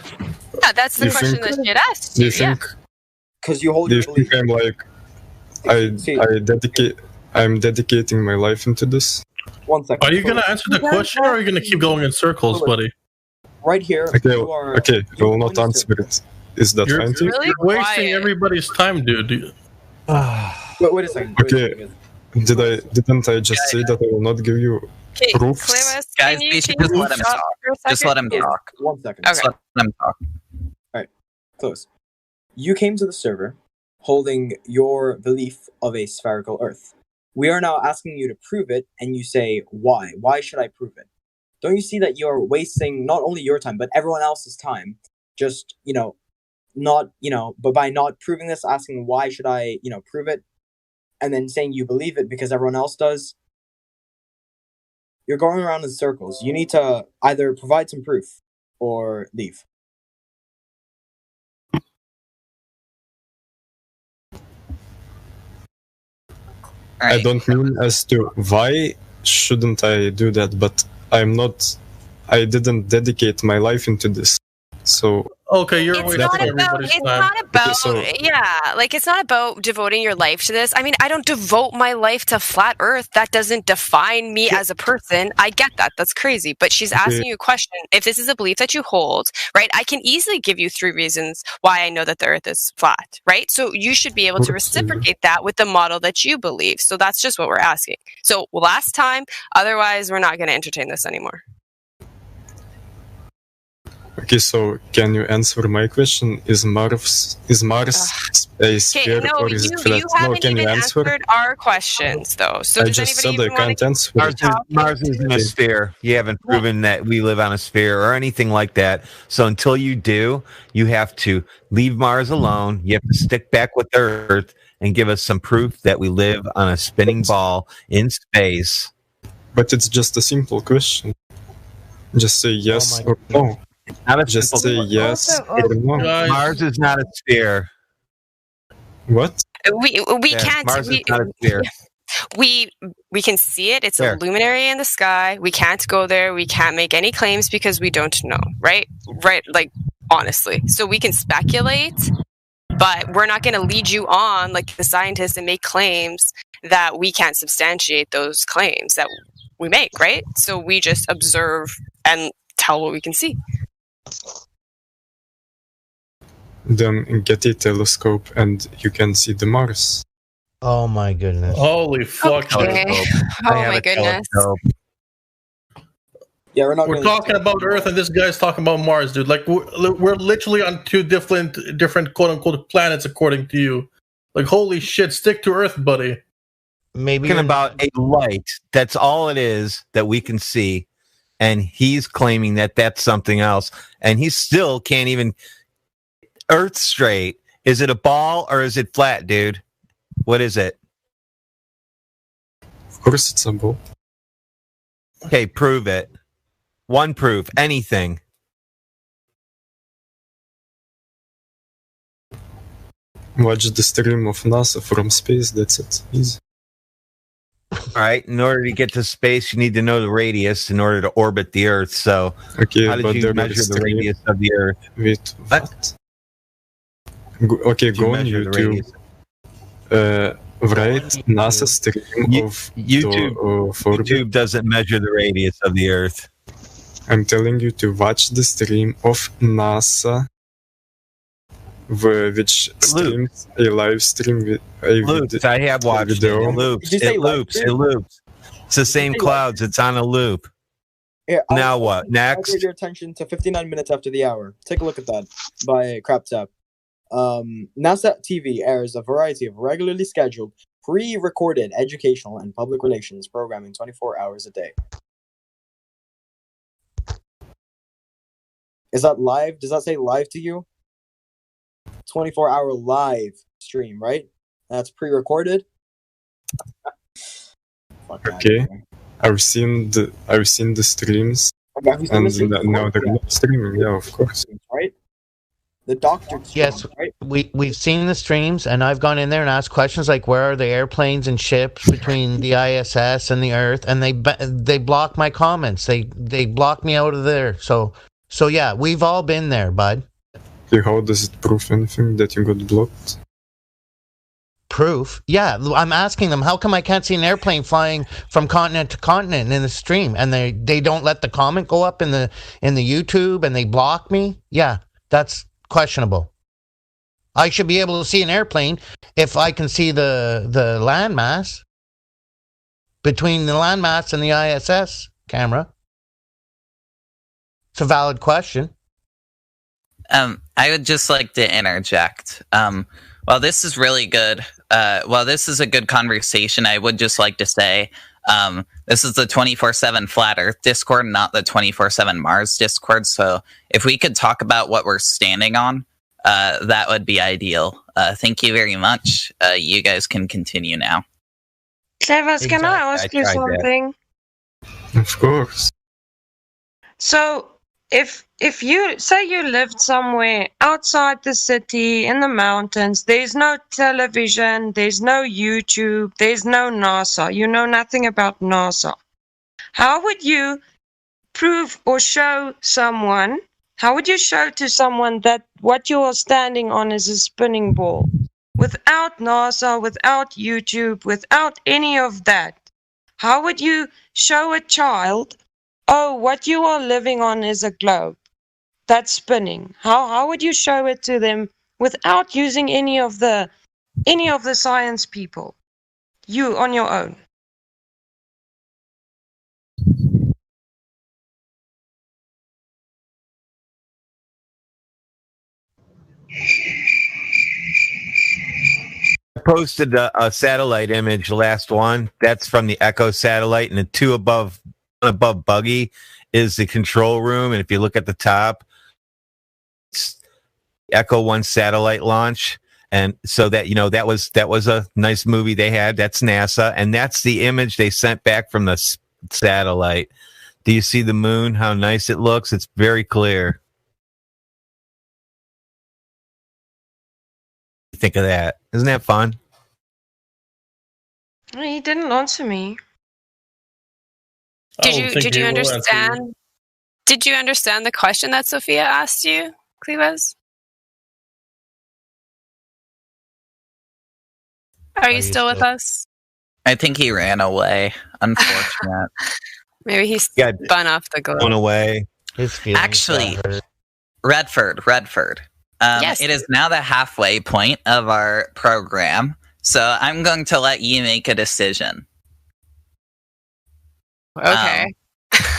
S3: Yeah, that's the
S14: You
S3: question
S14: think-
S3: that she had asked
S14: Do
S3: you.
S14: you think?
S12: Because you hold
S14: Do you
S12: your
S14: think I'm like I'm dedicating my life into this?
S12: 1 second.
S5: Are you going to answer the question or are you going to keep going in circles, buddy?
S12: Right here,
S14: Okay,
S12: you are.
S14: okay, I will not answer it. Is that
S5: You're,
S14: fine to you?
S5: you're wasting everybody's time, dude.
S12: Wait a second.
S14: Okay, didn't I just say that I will not give you
S3: Okay,
S14: proofs?
S3: Clemus,
S1: Guys,
S3: can you
S1: we should just let him
S3: stop
S1: talk.
S3: for a
S1: Just let him
S3: second?
S1: talk.
S12: 1 second.
S1: Just let him talk.
S12: Alright, close. You came to the server holding your belief of a spherical Earth. We are now asking you to prove it, and you say, why? Why should I prove it? Don't you see that you're wasting not only your time, but everyone else's time? Just, but by not proving this, asking why should I, prove it, and then saying you believe it because everyone else does, you're going around in circles. You need to either provide some proof or leave.
S14: I don't mean as to why shouldn't I do that, but I didn't dedicate my life into this. So
S5: Okay, you're
S3: It's
S5: wasting
S3: not about.
S5: everybody's
S3: It's
S5: time.
S3: not about.
S14: so-
S3: It's not about devoting your life to this. I mean, I don't devote my life to flat Earth. That doesn't define me as a person. I get that. That's crazy. But she's asking you a question. If this is a belief that you hold, right? I can easily give you 3 reasons why I know that the Earth is flat, right? So you should be able to reciprocate that with the model that you believe. So that's just what we're asking. So last time. Otherwise, we're not going to entertain this anymore.
S14: Okay, so can you answer my question? Is Mars a sphere
S3: no,
S14: or is it flat?
S3: you haven't
S14: can you
S3: even
S14: answer?
S3: answered our questions, though. So
S14: I
S3: does
S14: just
S3: anybody
S14: said I
S3: even want
S14: can't
S3: to
S14: answer.
S4: Mars isn't a sphere. You haven't proven that we live on a sphere or anything like that. So until you do, you have to leave Mars alone. You have to stick back with Earth and give us some proof that we live on a spinning ball in space.
S14: But it's just a simple question. Just say yes or no.
S4: Not a
S14: Just
S4: simple
S14: say yes
S15: Also,
S14: or no.
S4: Mars is not a sphere.
S14: What?
S3: We
S4: Yeah,
S3: can't.
S4: Mars is not a sphere.
S3: We can see it. It's
S4: There.
S3: a luminary in the sky. We can't go there. We can't make any claims because we don't know. Right? Like honestly. So we can speculate, but we're not going to lead you on like the scientists and make claims that we can't substantiate those claims that we make. Right? So we just observe and tell what we can see.
S14: Then get a telescope and you can see the Mars.
S2: Oh my goodness.
S5: Holy fuck.
S3: Okay. Oh my goodness.
S12: Yeah,
S5: we're talking about Earth, and this guy's talking about Mars, dude. Like we're literally on two different quote unquote planets, according to you. Like, holy shit, stick to Earth, buddy.
S2: Maybe
S4: Talking about a light. That's all it is that we can see, and he's claiming that that's something else, and he still can't even Earth straight. Is it a ball or is it flat, dude? What is it?
S14: Of course, it's a ball.
S4: Okay, prove it. One proof, anything.
S14: Watch the stream of NASA from space. That's it. Easy.
S4: All right. In order to get to space, you need to know the radius in order to orbit the Earth. So,
S14: okay,
S4: how did you measure the radius of the Earth?
S14: Wait, what? Okay, go on YouTube. Write NASA stream of
S4: YouTube. YouTube doesn't measure the radius of the Earth.
S14: I'm telling you to watch the stream of NASA, which streams a live stream with a
S4: loops. I have watched
S14: video.
S4: It loops. It loops. It loops. It's the same clouds. It's on a loop.
S12: Here,
S4: now what?
S12: I'll
S4: Next.
S12: draw your attention to 59 minutes after the hour. Take a look at that by CrapTap. NASA TV airs a variety of regularly scheduled, pre-recorded educational and public relations programming 24 hours a day. Is that live? Does that say live to you? 24-hour live stream, right? That's pre-recorded.
S14: Okay, I've seen the streams, and now they're not streaming. Yeah, of course.
S12: Right. The doctor.
S2: Yes,
S12: right?
S2: we've seen the streams, and I've gone in there and asked questions like, "Where are the airplanes and ships between the ISS and the Earth?" And they block my comments. They block me out of there. So yeah, we've all been there, bud.
S14: Okay, how does it prove anything that you got blocked?
S2: Proof? Yeah, I'm asking them, how come I can't see an airplane flying from continent to continent in the stream, and they don't let the comment go up in the YouTube, and they block me? Yeah, that's questionable. I should be able to see an airplane if I can see the landmass between the landmass and the ISS camera. It's a valid question.
S1: I would just like to interject. While this is really good, while this is a good conversation, I would just like to say this is the 24/7 Flat Earth Discord, not the 24/7 Mars Discord. So if we could talk about what we're standing on, that would be ideal. Thank you very much. You guys can continue now.
S15: Clevers, can I ask you something?
S14: Of course.
S15: So, if you say you lived somewhere outside the city in the mountains, there's no television, there's no YouTube, there's no NASA, you know nothing about NASA, how would you prove or show someone, how would you show to someone that what you are standing on is a spinning ball? Without NASA, without YouTube, without any of that, how would you show a child, oh, what you are living on is a globe that's spinning? How would you show it to them without using any of the science people? You on your own.
S4: I posted a satellite image, last one. That's from the Echo satellite, and the two above Buggy is the control room. And if you look at the top, it's Echo 1 satellite launch. And so that, that was a nice movie they had. That's NASA, and that's the image they sent back from the satellite. Do you see the moon? How nice it looks. It's very clear. Think of that. Isn't that fun?
S15: He didn't answer me.
S3: Did you understand? Did you understand the question that Sophia asked you, Cleves? Are you still with us?
S1: I think he ran away. Unfortunate.
S3: Maybe he's spun off the globe.
S4: Gone away.
S2: His feelings
S1: Actually,
S2: got hurt.
S1: Redford.
S3: Yes.
S1: It is now the halfway point of our program, so I'm going to let you make a decision.
S3: Okay.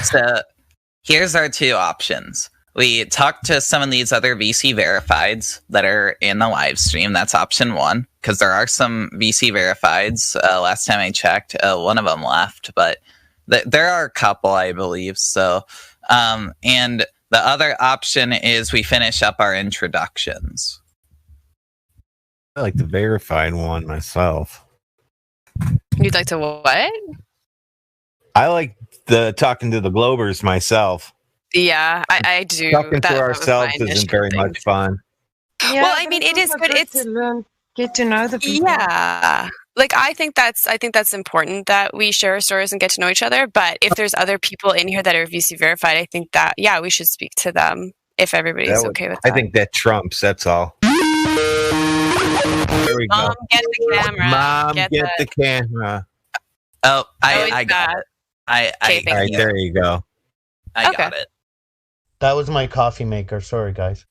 S1: So here's our two options. We talked to some of these other VC verifieds that are in the live stream. That's option one, because there are some VC verifieds. Last time I checked, one of them left, but there are a couple, I believe. So, and the other option is we finish up our introductions.
S4: I like the verified one myself.
S3: You'd like to what?
S4: I like the talking to the Globers myself.
S3: Yeah, I do.
S4: Talking
S3: That
S4: to
S3: was
S4: ourselves
S3: my
S4: isn't
S3: initial
S4: very
S3: thing.
S4: much fun.
S15: Yeah,
S3: Well, I
S15: but
S3: mean,
S15: it's
S3: it is
S15: also
S3: good.
S15: good
S3: It's
S15: to get to know the people.
S3: yeah. Like I think that's important that we share our stories and get to know each other. But if there's other people in here that are VC verified, I think that we should speak to them if everybody's okay with that.
S4: I think that trumps. That's all. There we go.
S3: Mom, get the camera.
S4: Mom, get the camera.
S1: Oh, I got it.
S3: Okay, thank
S4: All right,
S3: you.
S4: there you go.
S1: I got it.
S2: That was my coffee maker. Sorry, guys.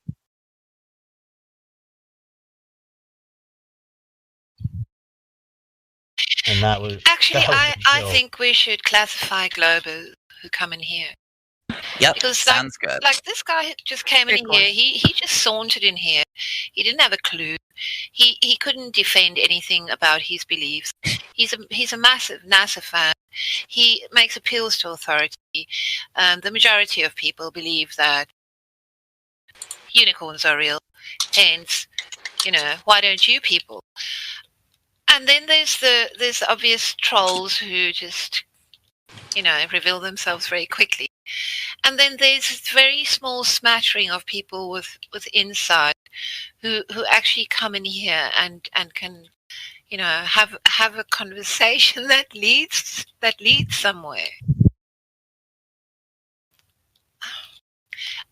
S2: And that was
S7: Actually,
S2: that was
S7: I
S2: chill.
S7: think we should classify Globers who come in here.
S1: Yep,
S7: Because
S1: sounds good.
S7: Like this guy just came in here. He just sauntered in here. He didn't have a clue. He couldn't defend anything about his beliefs. He's a massive NASA fan. He makes appeals to authority. The majority of people believe that unicorns are real. Hence, why don't you people? And then there's the obvious trolls who just reveal themselves very quickly. And then there's a very small smattering of people with insight who actually come in here and can have a conversation that leads somewhere.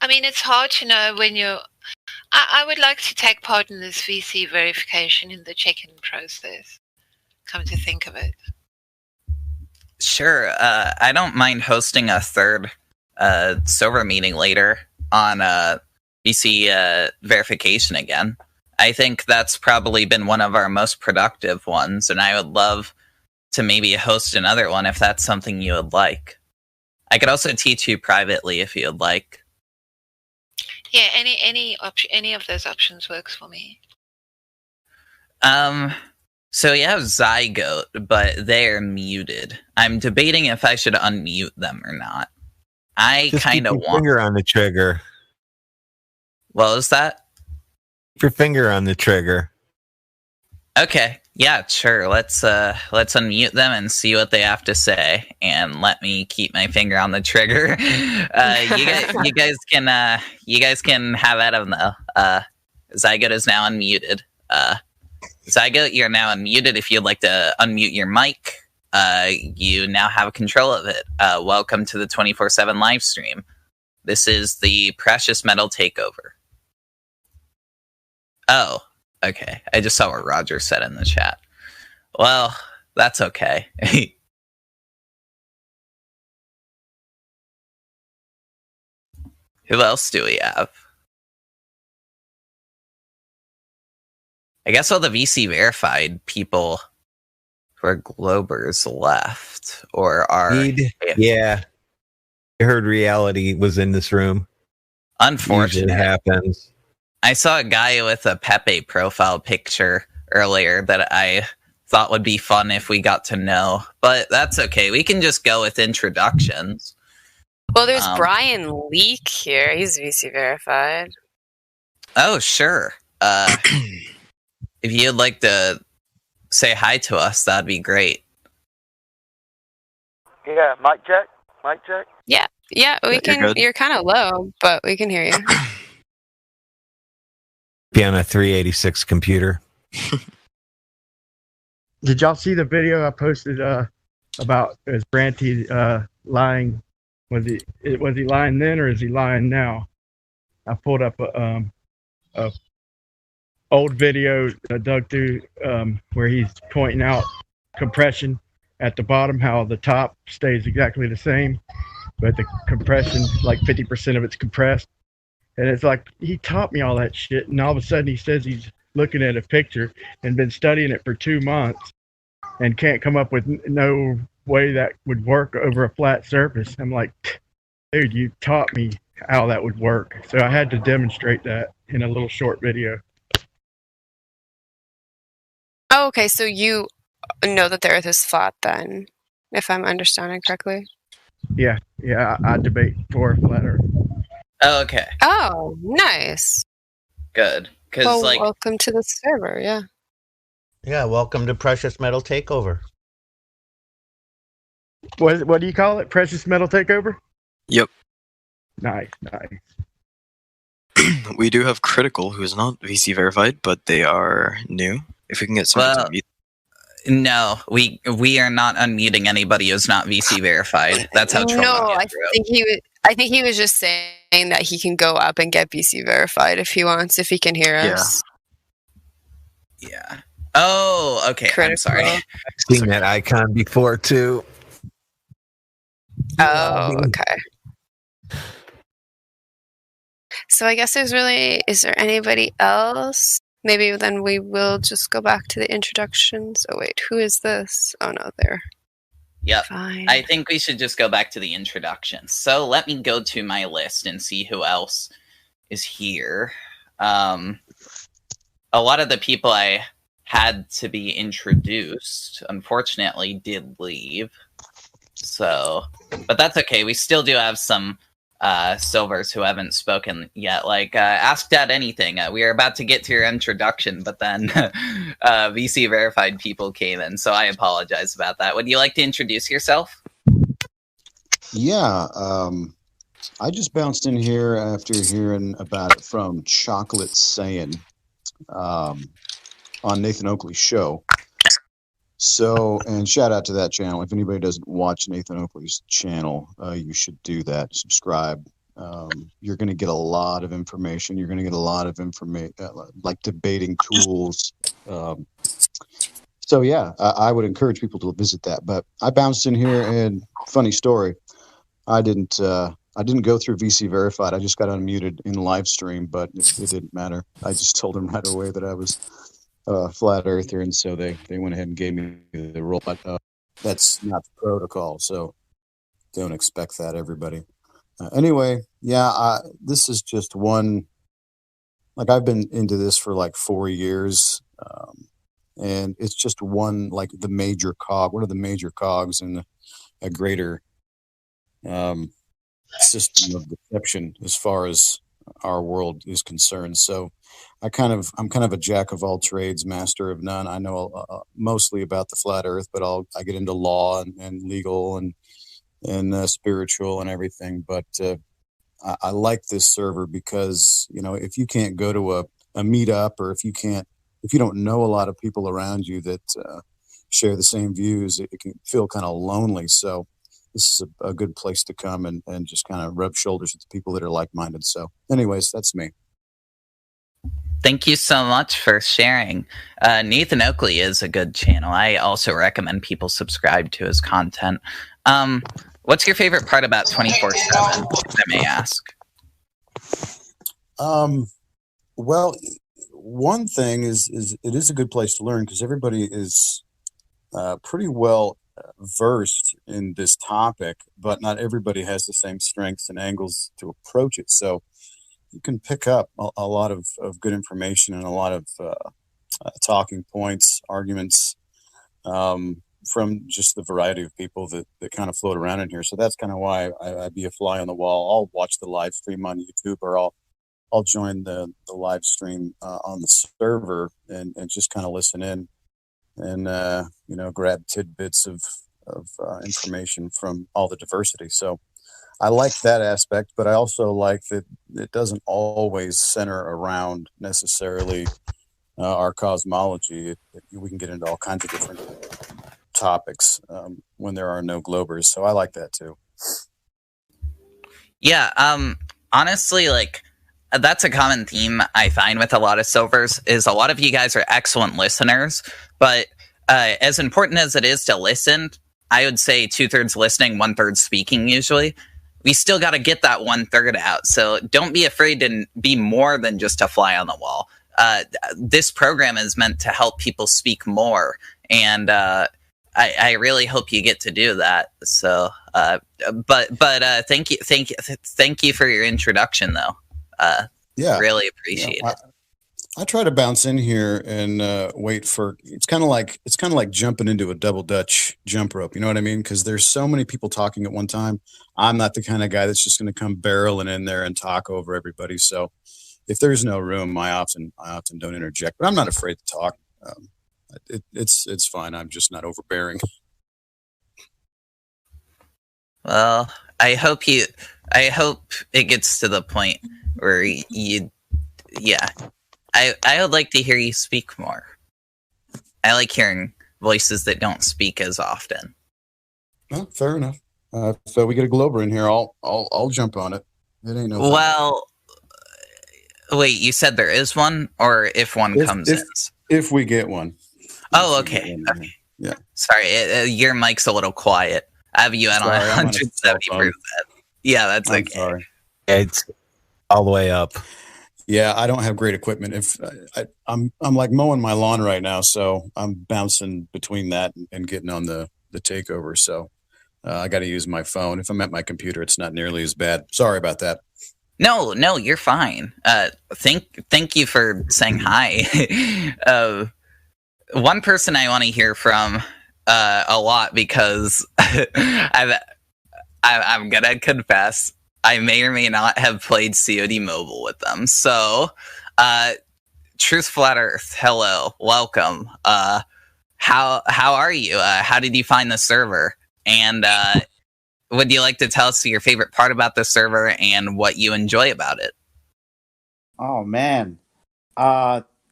S7: I mean, it's hard to know when you're. I would like to take part in this VC verification in the check-in process. Come to think of it.
S1: Sure. I don't mind hosting a third server meeting later on VC verification again. I think that's probably been one of our most productive ones, and I would love to maybe host another one if that's something you would like. I could also teach you privately if you would like.
S7: Yeah, any of those options works for me.
S1: So you have Zygote, but they're muted. I'm debating if I should unmute them or not. I
S4: Just
S1: kind of
S4: keep your
S1: want.
S4: finger on the trigger.
S1: What was that?
S4: Keep your finger on the trigger.
S1: Okay, yeah, sure. Let's unmute them and see what they have to say, and let me keep my finger on the trigger. You guys can have at them though. Zygote is now unmuted. Zygote, you're now unmuted. If you'd like to unmute your mic, you now have control of it. Welcome to the 24/7 live stream. This is the Precious Metal Takeover. Oh, okay. I just saw what Roger said in the chat. Well, that's okay. Who else do we have? I guess all the VC verified people who are Globers left or are.
S4: Yeah. I heard reality was in this room.
S1: Unfortunate.
S4: Usually happens.
S1: I saw a guy with a Pepe profile picture earlier that I thought would be fun if we got to know, but that's okay. We can just go with introductions.
S3: Well, there's Brian Leak here. He's VC verified.
S1: Oh, sure. If you'd like to say hi to us, that'd be great.
S16: Yeah, mic check. Mic check.
S3: Yeah, we can. You're kind of low, but we can hear you.
S4: Be on a 386 computer.
S17: Did y'all see the video I posted about is Branty lying? Was he lying then, or is he lying now? I pulled up a old video I dug through where he's pointing out compression at the bottom, how the top stays exactly the same, but the compression, like 50% of it's compressed. And it's like, he taught me all that shit, and all of a sudden he says he's looking at a picture and been studying it for 2 months and can't come up with no way that would work over a flat surface. I'm like, dude, you taught me how that would work. So I had to demonstrate that in a little short video.
S3: Oh, okay, so you know that the Earth is flat then, if I'm understanding correctly.
S17: Yeah, I debate for a flat Earth.
S1: Oh, okay.
S3: Oh, nice.
S1: Good. Because
S3: Well, welcome to the server, yeah.
S2: Yeah, welcome to Precious Metal Takeover.
S17: What do you call it? Precious Metal Takeover?
S18: Yep.
S17: Nice.
S18: We do have Critical, who is not VC verified, but they are new. If we can get someone to meet.
S1: No, we are not unmuting anybody who's not VC verified. That's how Troll
S3: No,
S1: Mafia
S3: I think he was just saying that he can go up and get VC verified if he wants, if he can hear us.
S1: Yeah. Oh, okay. I'm sorry.
S4: I've seen that icon before too.
S3: Oh, okay. So I guess is there anybody else? Maybe then we will just go back to the introductions. Oh wait, who is this? Oh no, there.
S1: Yep.
S3: Fine.
S1: I think we should just go back to the introductions. So let me go to my list and see who else is here. A lot of the people I had to be introduced, unfortunately, did leave. So, but that's okay. We still do have some silvers who haven't spoken yet. Like, Ask Dad Anything. We are about to get to your introduction, but then VC verified people came in, so I apologize about that. Would you like to introduce yourself?
S11: Yeah, I just bounced in here after hearing about it from Chocolate Saiyan on Nathan Oakley's show. So, and shout out to that channel. If anybody doesn't watch Nathan Oakley's channel, you should do that. Subscribe. You're going to get a lot of information. You're going to get a lot of information, like debating tools. So yeah, I would encourage people to visit that. But I bounced in here, and funny story, I didn't go through VC verified. I just got unmuted in live stream, but it didn't matter. I just told them right away that I was flat earther, and so they went ahead and gave me the role. But that's not the protocol, so don't expect that, everybody. Anyway, yeah, this is just one. Like, I've been into this for like 4 years, and it's just one, like the major cog. One of the major cogs in a greater system of deception as far as our world is concerned. So I'm kind of a jack of all trades, master of none. I know mostly about the flat earth, but I get into law and legal and spiritual and everything. But I like this server because, you know, if you can't go to a meetup, or if you don't know a lot of people around you that share the same views, it can feel kind of lonely. So this is a good place to come and just kind of rub shoulders with the people that are like-minded. So anyways, that's me.
S1: Thank you so much for sharing. Nathan Oakley is a good channel. I also recommend people subscribe to his content. What's your favorite part about 24/7, if I may ask?
S11: Well, one thing is it is a good place to learn because everybody is pretty well versed in this topic, but not everybody has the same strengths and angles to approach it. So you can pick up a lot of good information and a lot of talking points, arguments from just the variety of people that kind of float around in here. So that's kind of why I'd be a fly on the wall. I'll watch the live stream on YouTube, or I'll join the live stream on the server and just kind of listen in and grab tidbits of information from all the diversity. So I like that aspect, but I also like that it doesn't always center around necessarily our cosmology. We can get into all kinds of different topics when there are no Globers. So I like that too.
S1: Yeah, honestly, like, that's a common theme I find with a lot of servers, is a lot of you guys are excellent listeners, but as important as it is to listen, I would say 2/3 listening, 1/3 speaking usually. We still got to get that 1/3 out. So don't be afraid to be more than just a fly on the wall. This program is meant to help people speak more, and I really hope you get to do that. So, but thank you for your introduction, though.
S11: Yeah,
S1: really appreciate it.
S11: I try to bounce in here and wait for. It's kind of like jumping into a double Dutch jump rope. You know what I mean? Because there's so many people talking at one time. I'm not the kind of guy that's just going to come barreling in there and talk over everybody. So if there's no room, I often don't interject. But I'm not afraid to talk. It's fine. I'm just not overbearing.
S1: Well, I hope it gets to the point where I would like to hear you speak more. I like hearing voices that don't speak as often.
S11: Well, fair enough. If we get a Glober in here, I'll jump on it. It ain't no.
S1: Well, wait, you said there is one, or if one comes in?
S11: If we get one.
S1: Oh, okay. Okay.
S11: Yeah.
S1: Sorry, your mic's a little quiet. I have you at on 170%. Yeah, that's okay.
S11: Sorry.
S4: It's all the way up.
S11: Yeah, I don't have great equipment. If I'm like mowing my lawn right now, so I'm bouncing between that and getting on the takeover. So I got to use my phone. If I'm at my computer, it's not nearly as bad. Sorry about that.
S1: No, you're fine. Thank you for saying hi. One person I want to hear from a lot, because I'm gonna confess, I may or may not have played COD Mobile with them. So, Truth Flat Earth, hello, welcome. How are you? How did you find the server? And would you like to tell us your favorite part about the server and what you enjoy about it?
S19: Oh man,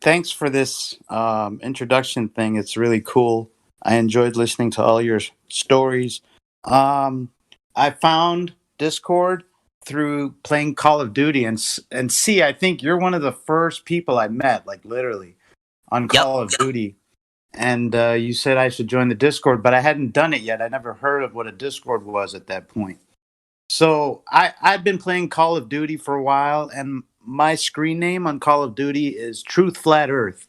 S19: thanks for this introduction thing. It's really cool. I enjoyed listening to all your stories. I found Discord through playing Call of Duty, and see, I think you're one of the first people I met, like literally, on Call of Duty. And you said I should join the Discord, but I hadn't done it yet. I never heard of what a Discord was at that point. So I've been playing Call of Duty for a while, and my screen name on Call of Duty is Truth Flat Earth.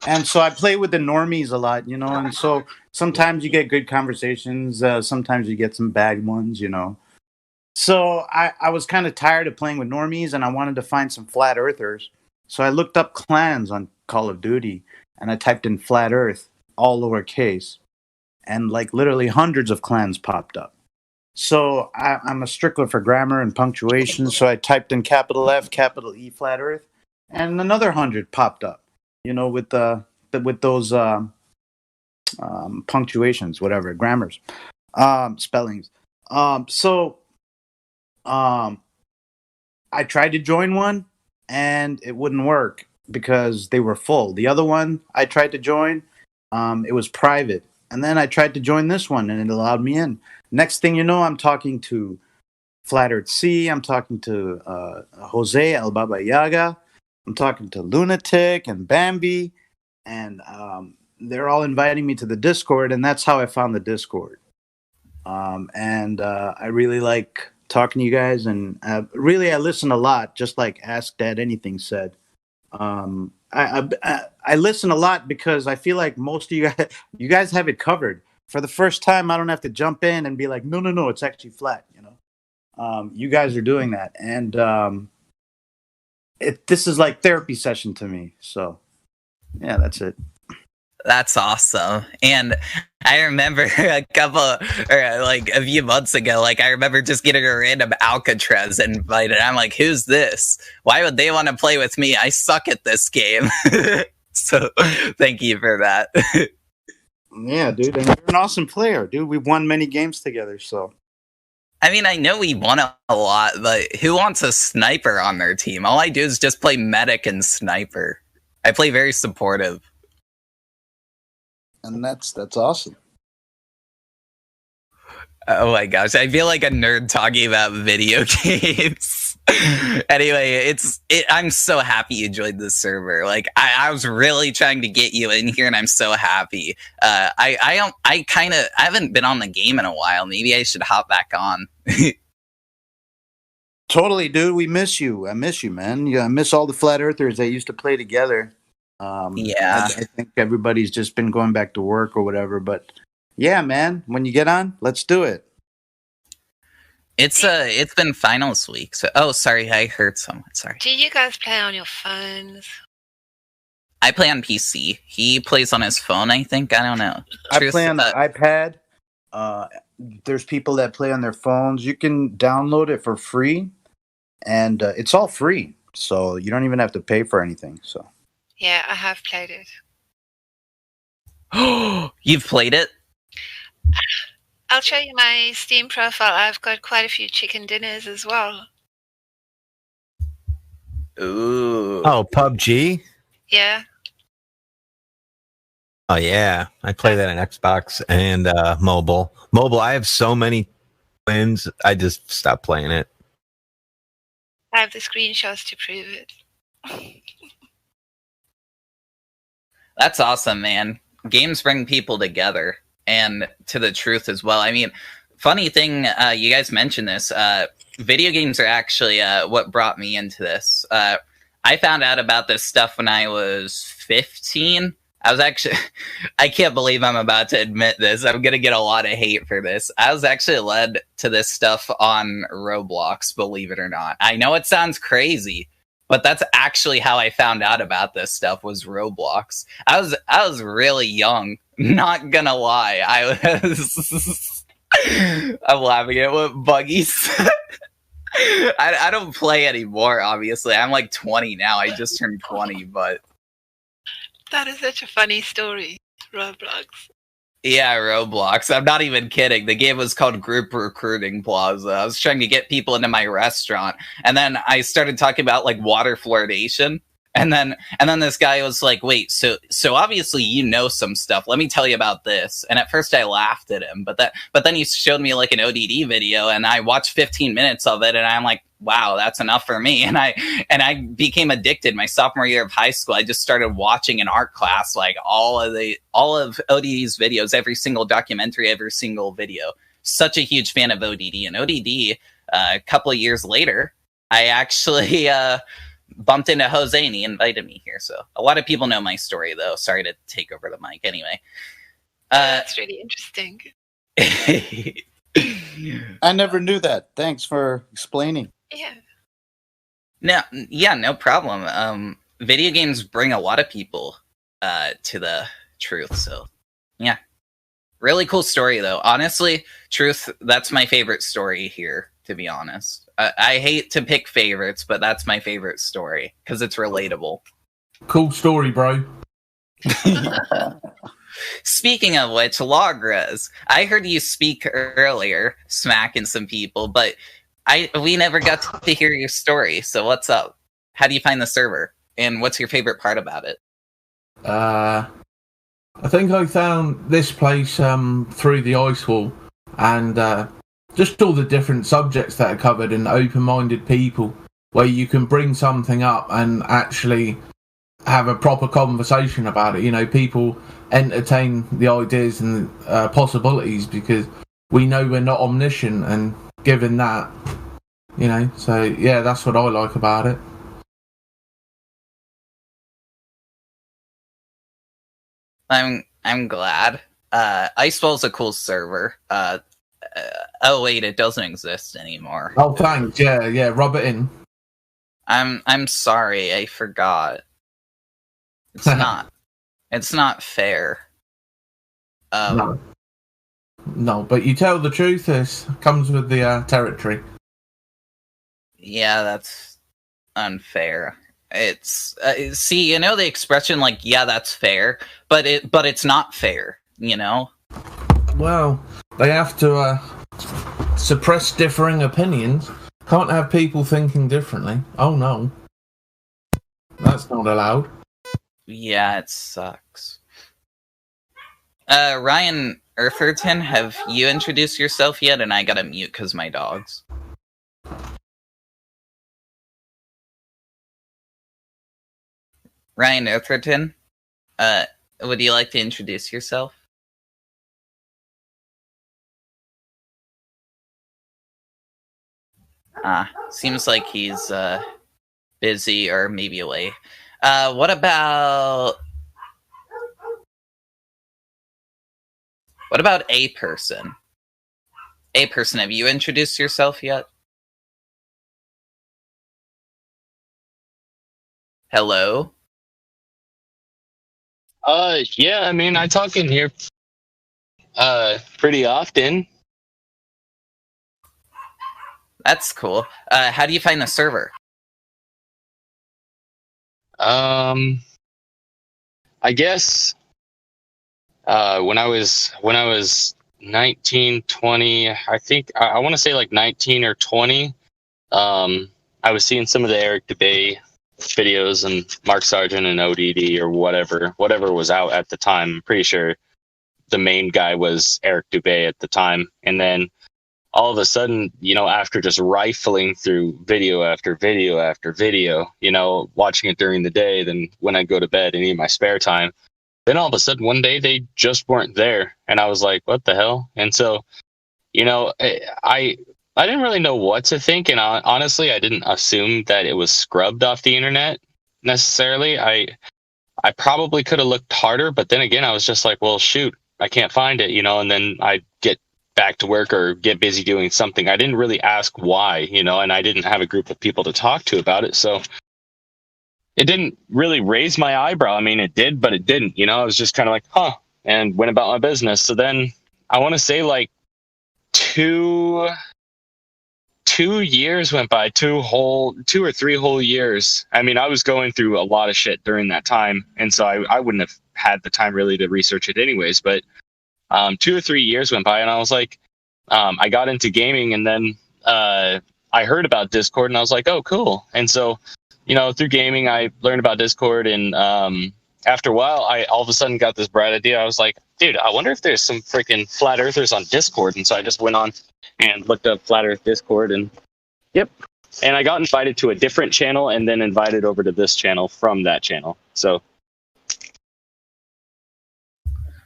S19: And so I play with the normies a lot, and so sometimes you get good conversations, sometimes you get some bad ones, So I was kind of tired of playing with normies, and I wanted to find some flat earthers. So I looked up clans on Call of Duty, and I typed in Flat Earth, all lowercase, and like literally hundreds of clans popped up. So I'm a stickler for grammar and punctuation, so I typed in capital F, capital E, Flat Earth, and another 100 popped up, with those punctuations, whatever, grammars, spellings. So I tried to join one, and it wouldn't work because they were full. The other one I tried to join, it was private. And then I tried to join this one, and it allowed me in. Next thing you know, I'm talking to Flat Earth C. I'm talking to Jose El Baba Yaga. I'm talking to Lunatic and Bambi. And they're all inviting me to the Discord, and that's how I found the Discord. And I really like talking to you guys, and really I listen a lot, just like Ask Dad Anything said. I listen a lot because I feel like most of you guys have it covered. For the first time, I don't have to jump in and be like, no, it's actually flat. You guys are doing that, and this is like therapy session to me. So yeah, that's it.
S1: That's awesome. And I remember a few months ago, like I remember just getting a random Alcatraz invited. I'm like, who's this? Why would they want to play with me? I suck at this game. So thank you for that.
S19: Yeah, dude. And you're an awesome player, dude. We've won many games together, so.
S1: I mean, I know we won a lot, but who wants a sniper on their team? All I do is just play medic and sniper. I play very supportive.
S19: And that's awesome.
S1: Oh my gosh, I feel like a nerd talking about video games. Anyway, I'm so happy you joined this server. Like, I was really trying to get you in here, and I'm so happy. I haven't been on the game in a while. Maybe I should hop back on.
S19: Totally, dude. We miss you. I miss you, man. Yeah, I miss all the flat earthers that used to play together.
S1: Yeah.
S19: I think everybody's just been going back to work or whatever, but yeah, man, when you get on, let's do it.
S1: It's been finals week. So sorry, I heard someone. Sorry.
S7: Do you guys play on your phones?
S1: I play on PC. He plays on his phone, I think. I don't know.
S19: I play on the iPad. There's people that play on their phones. You can download it for free, and it's all free, so you don't even have to pay for anything. So
S7: Yeah, I have played it.
S1: You've played it?
S7: I'll show you my Steam profile. I've got quite a few chicken dinners as well.
S1: Ooh.
S4: Oh, PUBG?
S7: Yeah.
S4: Oh, yeah. I play that on Xbox and mobile. Mobile, I have so many wins, I just stopped playing it.
S7: I have the screenshots to prove it.
S1: That's awesome, man. Games bring people together and to the truth as well. I mean, funny thing, you guys mentioned this. Video games are actually what brought me into this. I found out about this stuff when I was 15. I was actually, I can't believe I'm about to admit this. I'm going to get a lot of hate for this. I was actually led to this stuff on Roblox, believe it or not. I know it sounds crazy, but that's actually how I found out about this stuff was Roblox. I was really young, not gonna lie. I'm laughing at what Buggies. I don't play anymore, obviously. I'm like 20 now. I just turned 20, but
S7: That is such a funny story, Roblox.
S1: yeah, Roblox. I'm not even kidding. The game was called Group Recruiting Plaza. I was trying to get people into my restaurant, and then I started talking about like water fluoridation. And then this guy was like, "Wait, so obviously you know some stuff. Let me tell you about this." And at first I laughed at him, but then he showed me like an ODD video, and I watched 15 minutes of it, and I'm like, "Wow, that's enough for me." And I became addicted. My sophomore year of high school, I just started watching in art class like all of ODD's videos, every single documentary, every single video. Such a huge fan of ODD. And ODD, a couple of years later, I actually bumped into Jose and he invited me here. So a lot of people know my story, though. Sorry to take over the mic. Anyway,
S7: That's really interesting.
S19: I never knew that. Thanks for explaining.
S7: Yeah.
S1: No problem. Video games bring a lot of people to the truth. So yeah, really cool story, though. Honestly, truth, that's my favorite story here, to be honest. I hate to pick favorites, but that's my favorite story because it's relatable.
S13: Cool story, bro.
S1: Speaking of which, Logres, I heard you speak earlier, smacking some people, but we never got to hear your story. So what's up? How do you find the server? And what's your favorite part about it?
S13: I think I found this place through the ice wall, and just all the different subjects that are covered and open-minded people, where you can bring something up and actually have a proper conversation about it. You know, people entertain the ideas and possibilities because we know we're not omniscient, and given that, you know, so yeah, that's what I like about it.
S1: I'm glad. Icewall's a cool server. Oh wait, it doesn't exist anymore.
S13: Oh, thanks. Yeah, rub it in.
S1: I'm sorry, I forgot. It's not. It's not fair.
S13: No, but you tell the truth. This comes with the territory.
S1: Yeah, that's unfair. It's see, you know the expression like, yeah, that's fair, but it's not fair, you know?
S13: Well, they have to suppress differing opinions. Can't have people thinking differently. Oh no. That's not allowed.
S1: Yeah, it sucks. Ryan Eartherton, have you introduced yourself yet? And I gotta mute because my dogs. Ryan Eartherton, would you like to introduce yourself? Seems like he's busy or maybe away. What about A Person? A Person, have you introduced yourself yet? Hello?
S20: Yeah, I mean, I talk in here pretty often.
S1: That's cool. How do you find the server?
S20: I guess when I was 19, 20, I think I want to say like 19 or 20, I was seeing some of the Eric DeBay videos and Mark Sargent and ODD or whatever was out at the time. I'm pretty sure the main guy was Eric Dubé at the time. And then all of a sudden, you know, after just rifling through video after video after video, you know, watching it during the day, then when I go to bed and in my spare time, then all of a sudden one day they just weren't there. And I was like, what the hell? And so, you know, I didn't really know what to think. And honestly, I didn't assume that it was scrubbed off the internet necessarily. I probably could have looked harder, but then again, I was just like, well, shoot, I can't find it, you know, and then I'd get back to work or get busy doing something. I didn't really ask why, you know, and I didn't have a group of people to talk to about it. So it didn't really raise my eyebrow. I mean, it did, but it didn't, you know, I was just kind of like, huh, and went about my business. So then I want to say like two years went by, 2 or 3 whole years. I mean, I was going through a lot of shit during that time. And so I wouldn't have had the time really to research it anyways, but 2 or 3 years went by and I was like, I got into gaming and then I heard about Discord and I was like, oh, cool. And so, you know, through gaming, I learned about Discord and after a while, I all of a sudden got this bright idea. I was like, dude, I wonder if there's some freaking flat earthers on Discord. And so I just went on and looked up Flat Earth Discord and yep. And I got invited to a different channel and then invited over to this channel from that channel. So.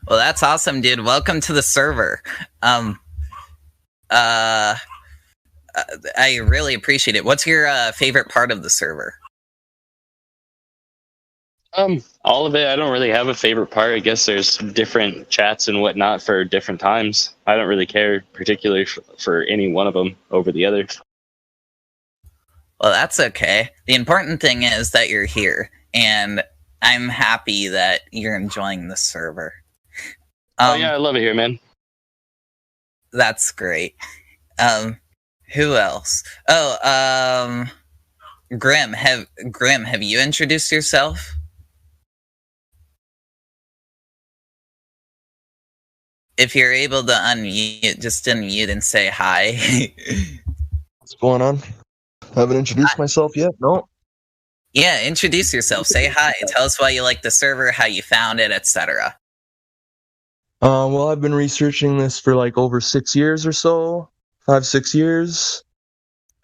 S1: Well, that's awesome, dude. Welcome to the server. I really appreciate it. What's your favorite part of the server?
S20: All of it. I don't really have a favorite part. I guess there's different chats and whatnot for different times. I don't really care particularly for any one of them over the other.
S1: Well, that's okay. The important thing is that you're here, and I'm happy that you're enjoying the server.
S20: Oh yeah, I love it here, man.
S1: That's great. Who else? Oh, Grim. Have you introduced yourself? If you're able to unmute, just unmute and say hi.
S21: What's going on? Haven't introduced myself yet? No?
S1: Yeah, introduce yourself. Say hi. Tell us why you like the server, how you found it, etc.
S21: Well, I've been researching this for like over 6 years or so. 5-6 years.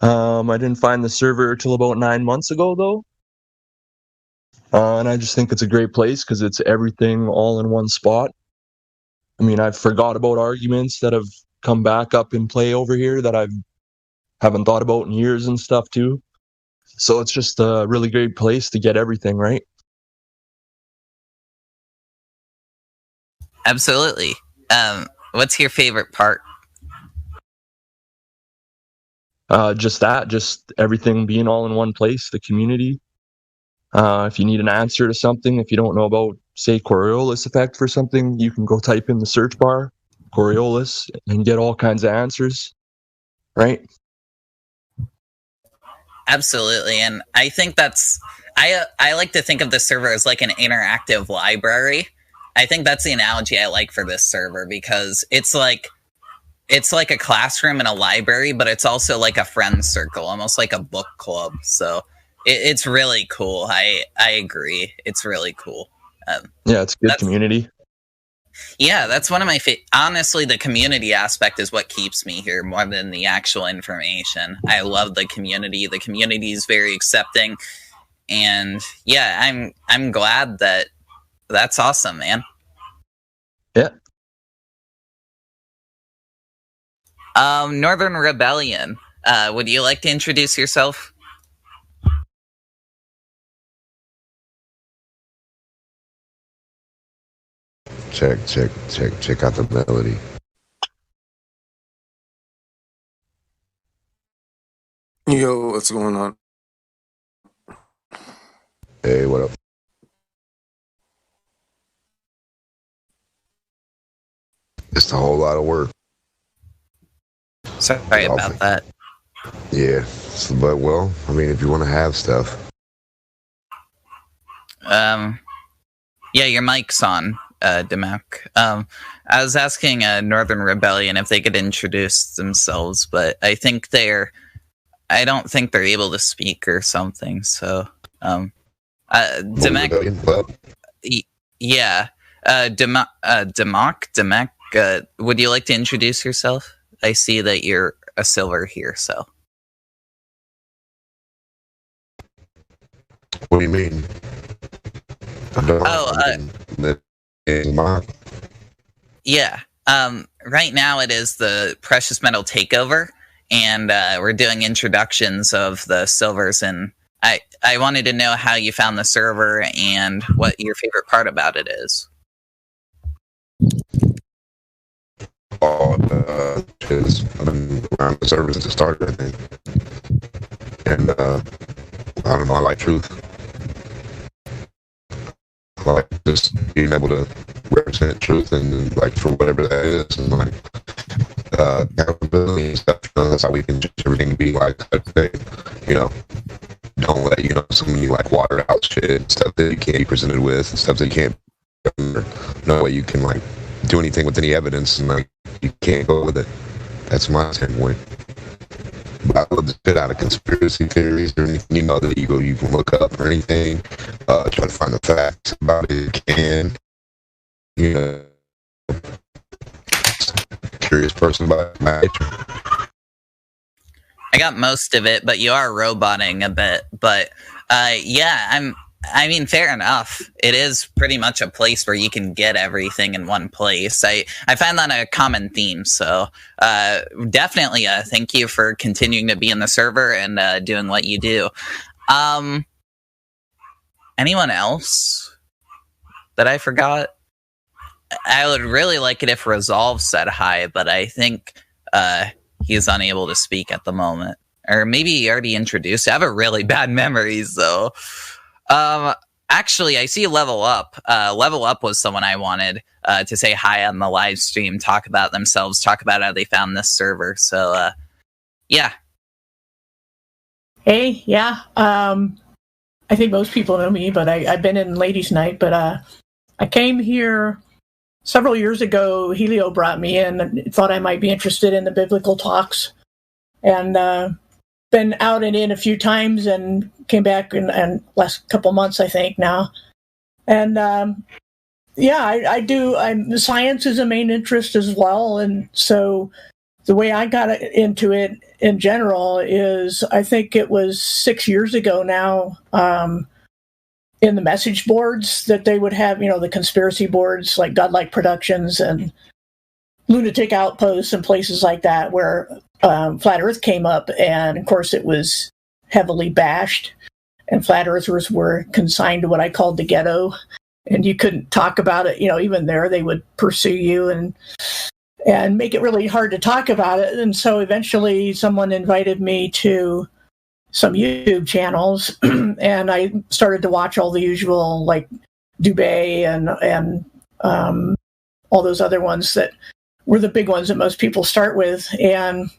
S21: I didn't find the server until about 9 months ago, though. And I just think it's a great place because it's everything all in one spot. I mean, I've forgot about arguments that have come back up in play over here that I haven't thought about in years and stuff too. So it's just a really great place to get everything, right?
S1: Absolutely. What's your favorite part?
S21: just everything being all in one place, the community. If you need an answer to something, if you don't know about, say, Coriolis effect for something, you can go type in the search bar, Coriolis, and get all kinds of answers, right?
S1: Absolutely. And I think I like to think of the server as like an interactive library. I think that's the analogy I like for this server, because it's like a classroom and a library, but it's also like a friend circle, almost like a book club. So it's really cool. I agree. It's really cool.
S21: Yeah, it's a good community.
S1: Yeah, that's one of my honestly, the community aspect is what keeps me here more than the actual information. I love the community. The community is very accepting, and yeah, I'm glad that's awesome, man.
S21: Yeah.
S1: Northern Rebellion, would you like to introduce yourself?
S6: Check out the melody.
S22: Yo, what's going on?
S6: Hey, what up? It's a whole lot of work.
S1: Sorry about that.
S6: Yeah, but well, I mean, if you want to have stuff.
S1: Yeah, your mic's on, Demek. I was asking Northern Rebellion if they could introduce themselves, but I don't think they're able to speak or something. So, Demek. Yeah, Demek. Would you like to introduce yourself? I see that you're a silver here, so.
S6: What do you mean?
S1: Yeah. Right now it is the Precious Metal Takeover, and we're doing introductions of the silvers, and I wanted to know how you found the server and what your favorite part about it is.
S6: Because I've been around the server since it started, I think. And I don't know, I like truth. I like just being able to represent truth and like for whatever that is, and like accountability and stuff. That's how we can just everything to be like don't let so many like watered out shit and stuff that you can't be presented with and stuff that you can't. No way you can like do anything with any evidence, and like you can't go with it. That's my standpoint. But I love the shit out of conspiracy theories or anything, that you can look up or anything, try to find the facts about it. Curious person by nature.
S1: I got most of it, but you are roboting a bit. But fair enough. It is pretty much a place where you can get everything in one place. I find that a common theme. So definitely thank you for continuing to be in the server and doing what you do. Anyone else that I forgot? I would really like it if Resolve said hi, but I think he's unable to speak at the moment. Or maybe he already introduced. I have a really bad memory, so... Actually, I see Level Up. Level Up was someone I wanted to say hi on the live stream, talk about themselves, talk about how they found this server. So, yeah.
S23: Hey, yeah. I think most people know me, but I've been in Ladies' Night. But I came here several years ago. Helio brought me in and thought I might be interested in the biblical talks. And been out and in a few times and came back in last couple months, I think now. And I do. Science is a main interest as well. And so the way I got into it in general is, I think it was 6 years ago now, in the message boards that they would have, the conspiracy boards like Godlike Productions and Lunatic Outposts and places like that, where Flat Earth came up, and of course it was heavily bashed, and Flat Earthers were consigned to what I called the ghetto, and you couldn't talk about it. Even there they would pursue you, and and make it really hard to talk about it. And so eventually someone invited me to some YouTube channels, and I started to watch all the usual, like Dubé and all those other ones that were the big ones that most people start with. And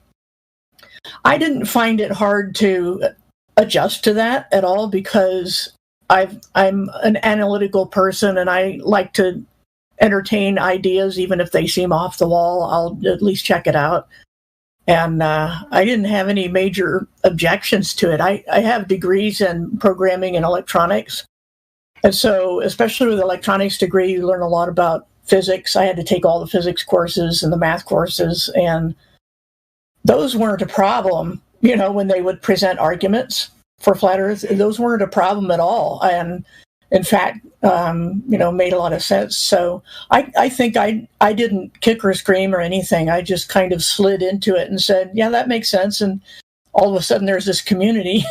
S23: I didn't find it hard to adjust to that at all, because I'm an analytical person, and I like to entertain ideas, even if they seem off the wall. I'll at least check it out. And I didn't have any major objections to it. I have degrees in programming and electronics. And so, especially with electronics degree, you learn a lot about physics. I had to take all the physics courses and the math courses, and those weren't a problem, when they would present arguments for flat Earth. Those weren't a problem at all. And in fact, made a lot of sense. So I think I didn't kick or scream or anything. I just kind of slid into it and said, yeah, that makes sense. And all of a sudden there's this community.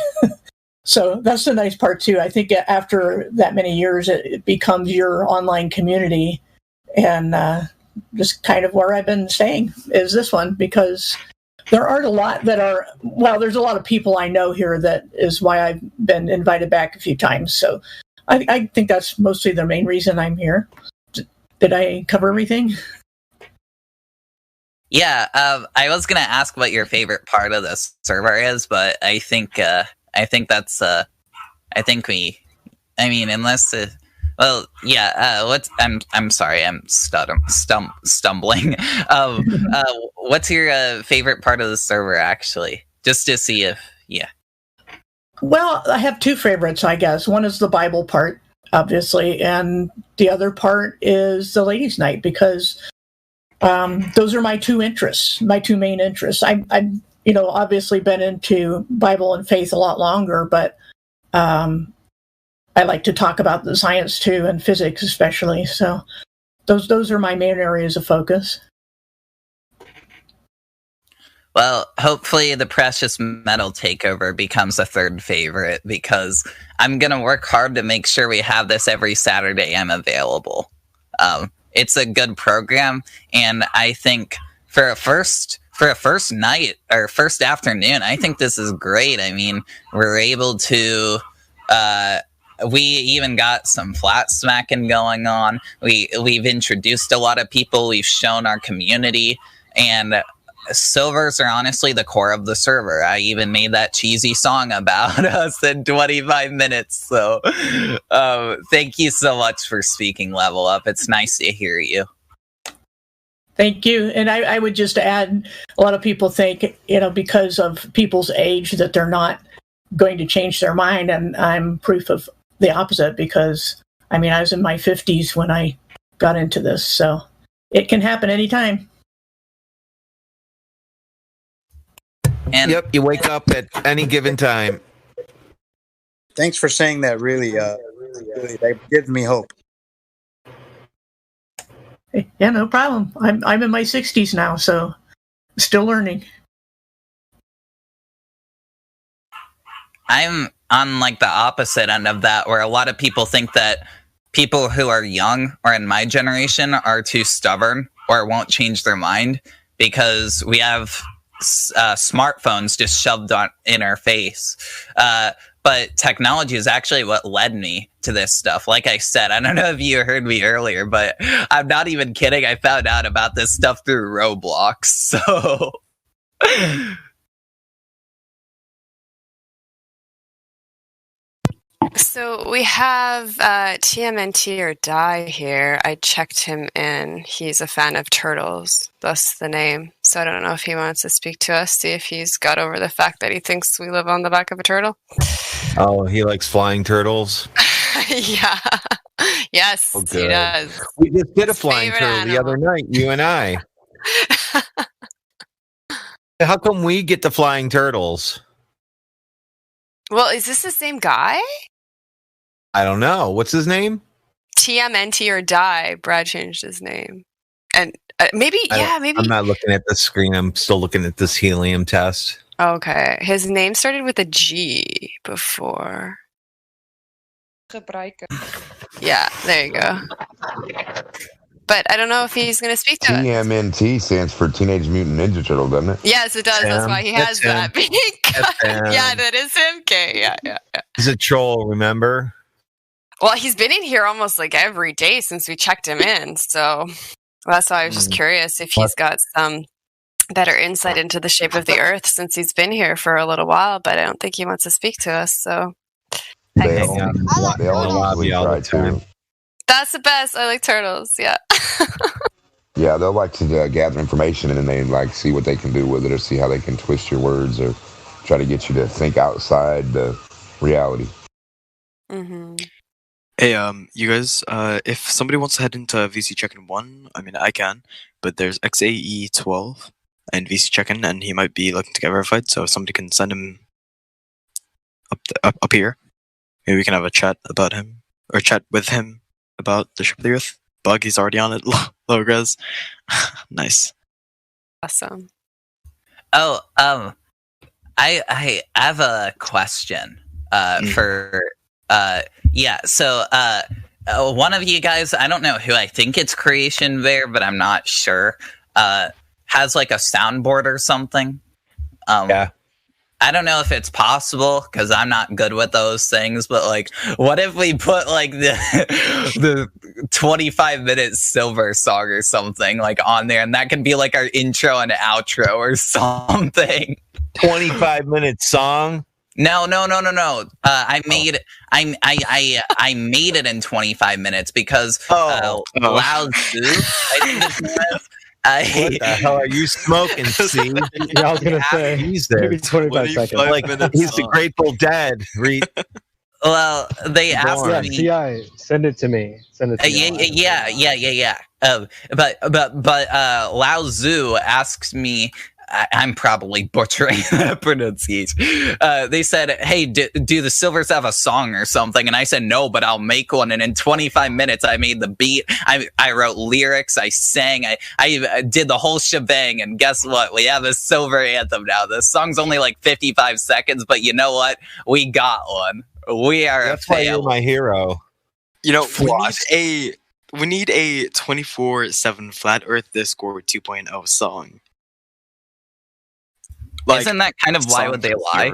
S23: So that's the nice part too. I think after that many years, it becomes your online community. And just kind of where I've been staying is this one, because there aren't a lot that are, well, there's a lot of people I know here. That is why I've been invited back a few times. So I think that's mostly the main reason I'm here. Did I cover everything?
S1: Yeah, I was gonna ask what your favorite part of the server is, but I think that's unless I'm sorry, I'm stumbling. What's your favorite part of the server, actually? Just to see if, yeah.
S23: Well, I have two favorites, I guess. One is the Bible part, obviously, and the other part is the Ladies' Night, because those are my two interests, my two main interests. I've obviously been into Bible and faith a lot longer, but I like to talk about the science too, and physics especially. So those are my main areas of focus.
S1: Well, hopefully the Precious Metal Takeover becomes a third favorite, because I'm going to work hard to make sure we have this every Saturday I'm available. It's a good program, and I think for a first night or first afternoon, I think this is great. I mean, we're able to we even got some flat smacking going on. We've introduced a lot of people. We've shown our community, and silvers are honestly the core of the server. I even made that cheesy song about us in 25 minutes. So thank you so much for speaking, Level Up. It's nice to hear you.
S23: Thank you. And I would just add, a lot of people think, because of people's age, that they're not going to change their mind. And I'm proof of the opposite, because, I was in my 50s when I got into this. So it can happen anytime.
S4: And yep, you wake up at any given time.
S19: Thanks for saying that. Really, that gives me hope.
S23: Yeah, no problem. I'm in my 60s now, so still learning.
S1: I'm on the opposite end of that, where a lot of people think that people who are young or in my generation are too stubborn or won't change their mind, because we have smartphones just shoved in our face. But technology is actually what led me to this stuff. Like I said, I don't know if you heard me earlier, but I'm not even kidding. I found out about this stuff through Roblox. So
S3: So we have TMNT or Die here. I checked him in. He's a fan of turtles, thus the name. So I don't know if he wants to speak to us, see if he's got over the fact that he thinks we live on the back of a turtle.
S4: Oh, he likes flying turtles?
S3: Yeah. Yes, he does.
S4: We just did a flying turtle the other night, you and I. How come we get the flying turtles?
S3: Well, is this the same guy?
S4: I don't know. What's his name?
S3: TMNT or Die. Brad changed his name. And maybe.
S4: I'm not looking at the screen. I'm still looking at this helium test.
S3: Okay. His name started with a G before.
S15: Gebruiker.
S3: Yeah, there you go. but I don't know if he's going to speak to us.
S6: TMNT stands for Teenage Mutant Ninja Turtle, doesn't it?
S3: Yes, it does. That's why he has that. Yeah, that is him. Okay, yeah.
S4: He's a troll, remember?
S3: Well, he's been in here almost like every day since we checked him in, so that's why I was just curious if he's got some better insight into the shape of the Earth since he's been here for a little while, but I don't think he wants to speak to us, so...
S6: They all usually try to.
S3: That's the best. I like turtles, yeah.
S6: Yeah, they'll like to gather information and then they like see what they can do with it or see how they can twist your words or try to get you to think outside the reality.
S3: Mm-hmm.
S18: Hey, you guys, if somebody wants to head into VC Check-in 1, I mean, I can, but there's XAE12 and VC Check-in, and he might be looking to get verified, so if somebody can send him up here, maybe we can have a chat about him, or chat with him about the Ship of the Earth. Bug, he's already on it, low res. Nice.
S3: Awesome.
S1: Oh, I have a question for... yeah, so one of you guys, I don't know who, I think it's Creation Bear, but I'm not sure, has like a soundboard or something.
S4: Yeah.
S1: I don't know if it's possible because I'm not good with those things, but like, what if we put like the 25-minute Silver song or something like on there, and that could be like our intro and outro or something.
S4: 25-minute song.
S1: No. I made it in 25 minutes because Lao Tzu, I think his name is.
S4: What the hell are you smoking, Steve?
S8: Yeah, I was gonna say
S4: he's there.
S8: Maybe 25 seconds.
S4: Like he's the Grateful Dead.
S1: Well, they asked me.
S8: CI, send it to me. Send it to me.
S1: Yeah. But Lao Tzu asks me. I'm probably butchering that pronunciation. They said, hey, do the Silvers have a song or something? And I said, no, but I'll make one. And in 25 minutes, I made the beat. I wrote lyrics. I sang. I did the whole shebang. And guess what? We have a Silver anthem now. The song's only like 55 seconds, but you know what? We got one. We are
S4: That's why you're my hero.
S18: You know, we need a 24/7 Flat Earth Discord 2.0 song.
S1: Like, isn't that kind of Why Would They Lie?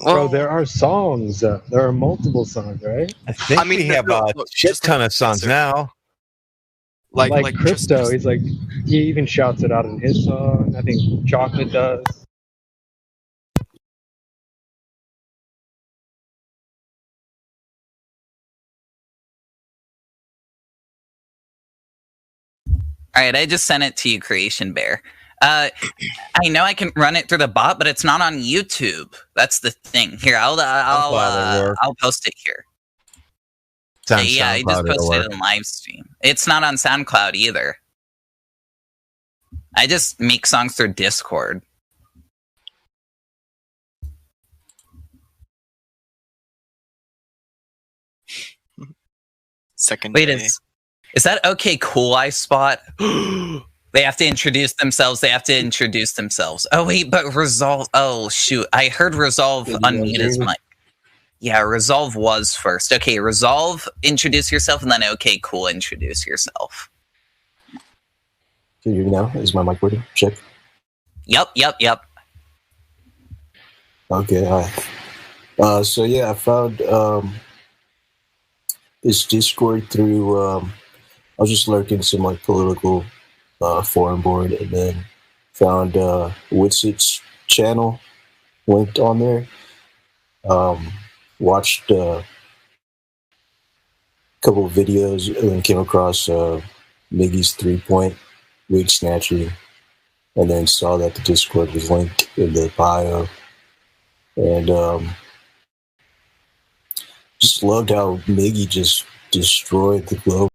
S8: Bro, there are songs. There are multiple songs, right?
S4: I think we have a shit ton of songs now.
S8: Like Crypto, he's like, he even shouts it out in his song. I think Chocolate does.
S1: All right, I just sent it to you, Creation Bear. I know I can run it through the bot, but it's not on YouTube. That's the thing. Here, I'll post it here. Yeah, I just posted it on live stream. It's not on SoundCloud either. I just make songs through Discord.
S18: Second.
S1: Wait, is that okay? Cool Eye Spot. They have to introduce themselves. Oh, wait, but Resolve... Oh, shoot. I heard Resolve unmute his mic. Yeah, Resolve was first. Okay, Resolve, introduce yourself, and then okay, cool, introduce yourself.
S9: Can you hear me now? Is my mic working? Check.
S1: Yep.
S9: Okay, hi. So, yeah, I found this Discord through... I was just lurking some, like, political... forum board, and then found Witsit's channel linked on there. Watched a couple of videos and then came across Miggy's 3-point wig snatching, and then saw that the Discord was linked in the bio, and just loved how Miggy just destroyed the globe.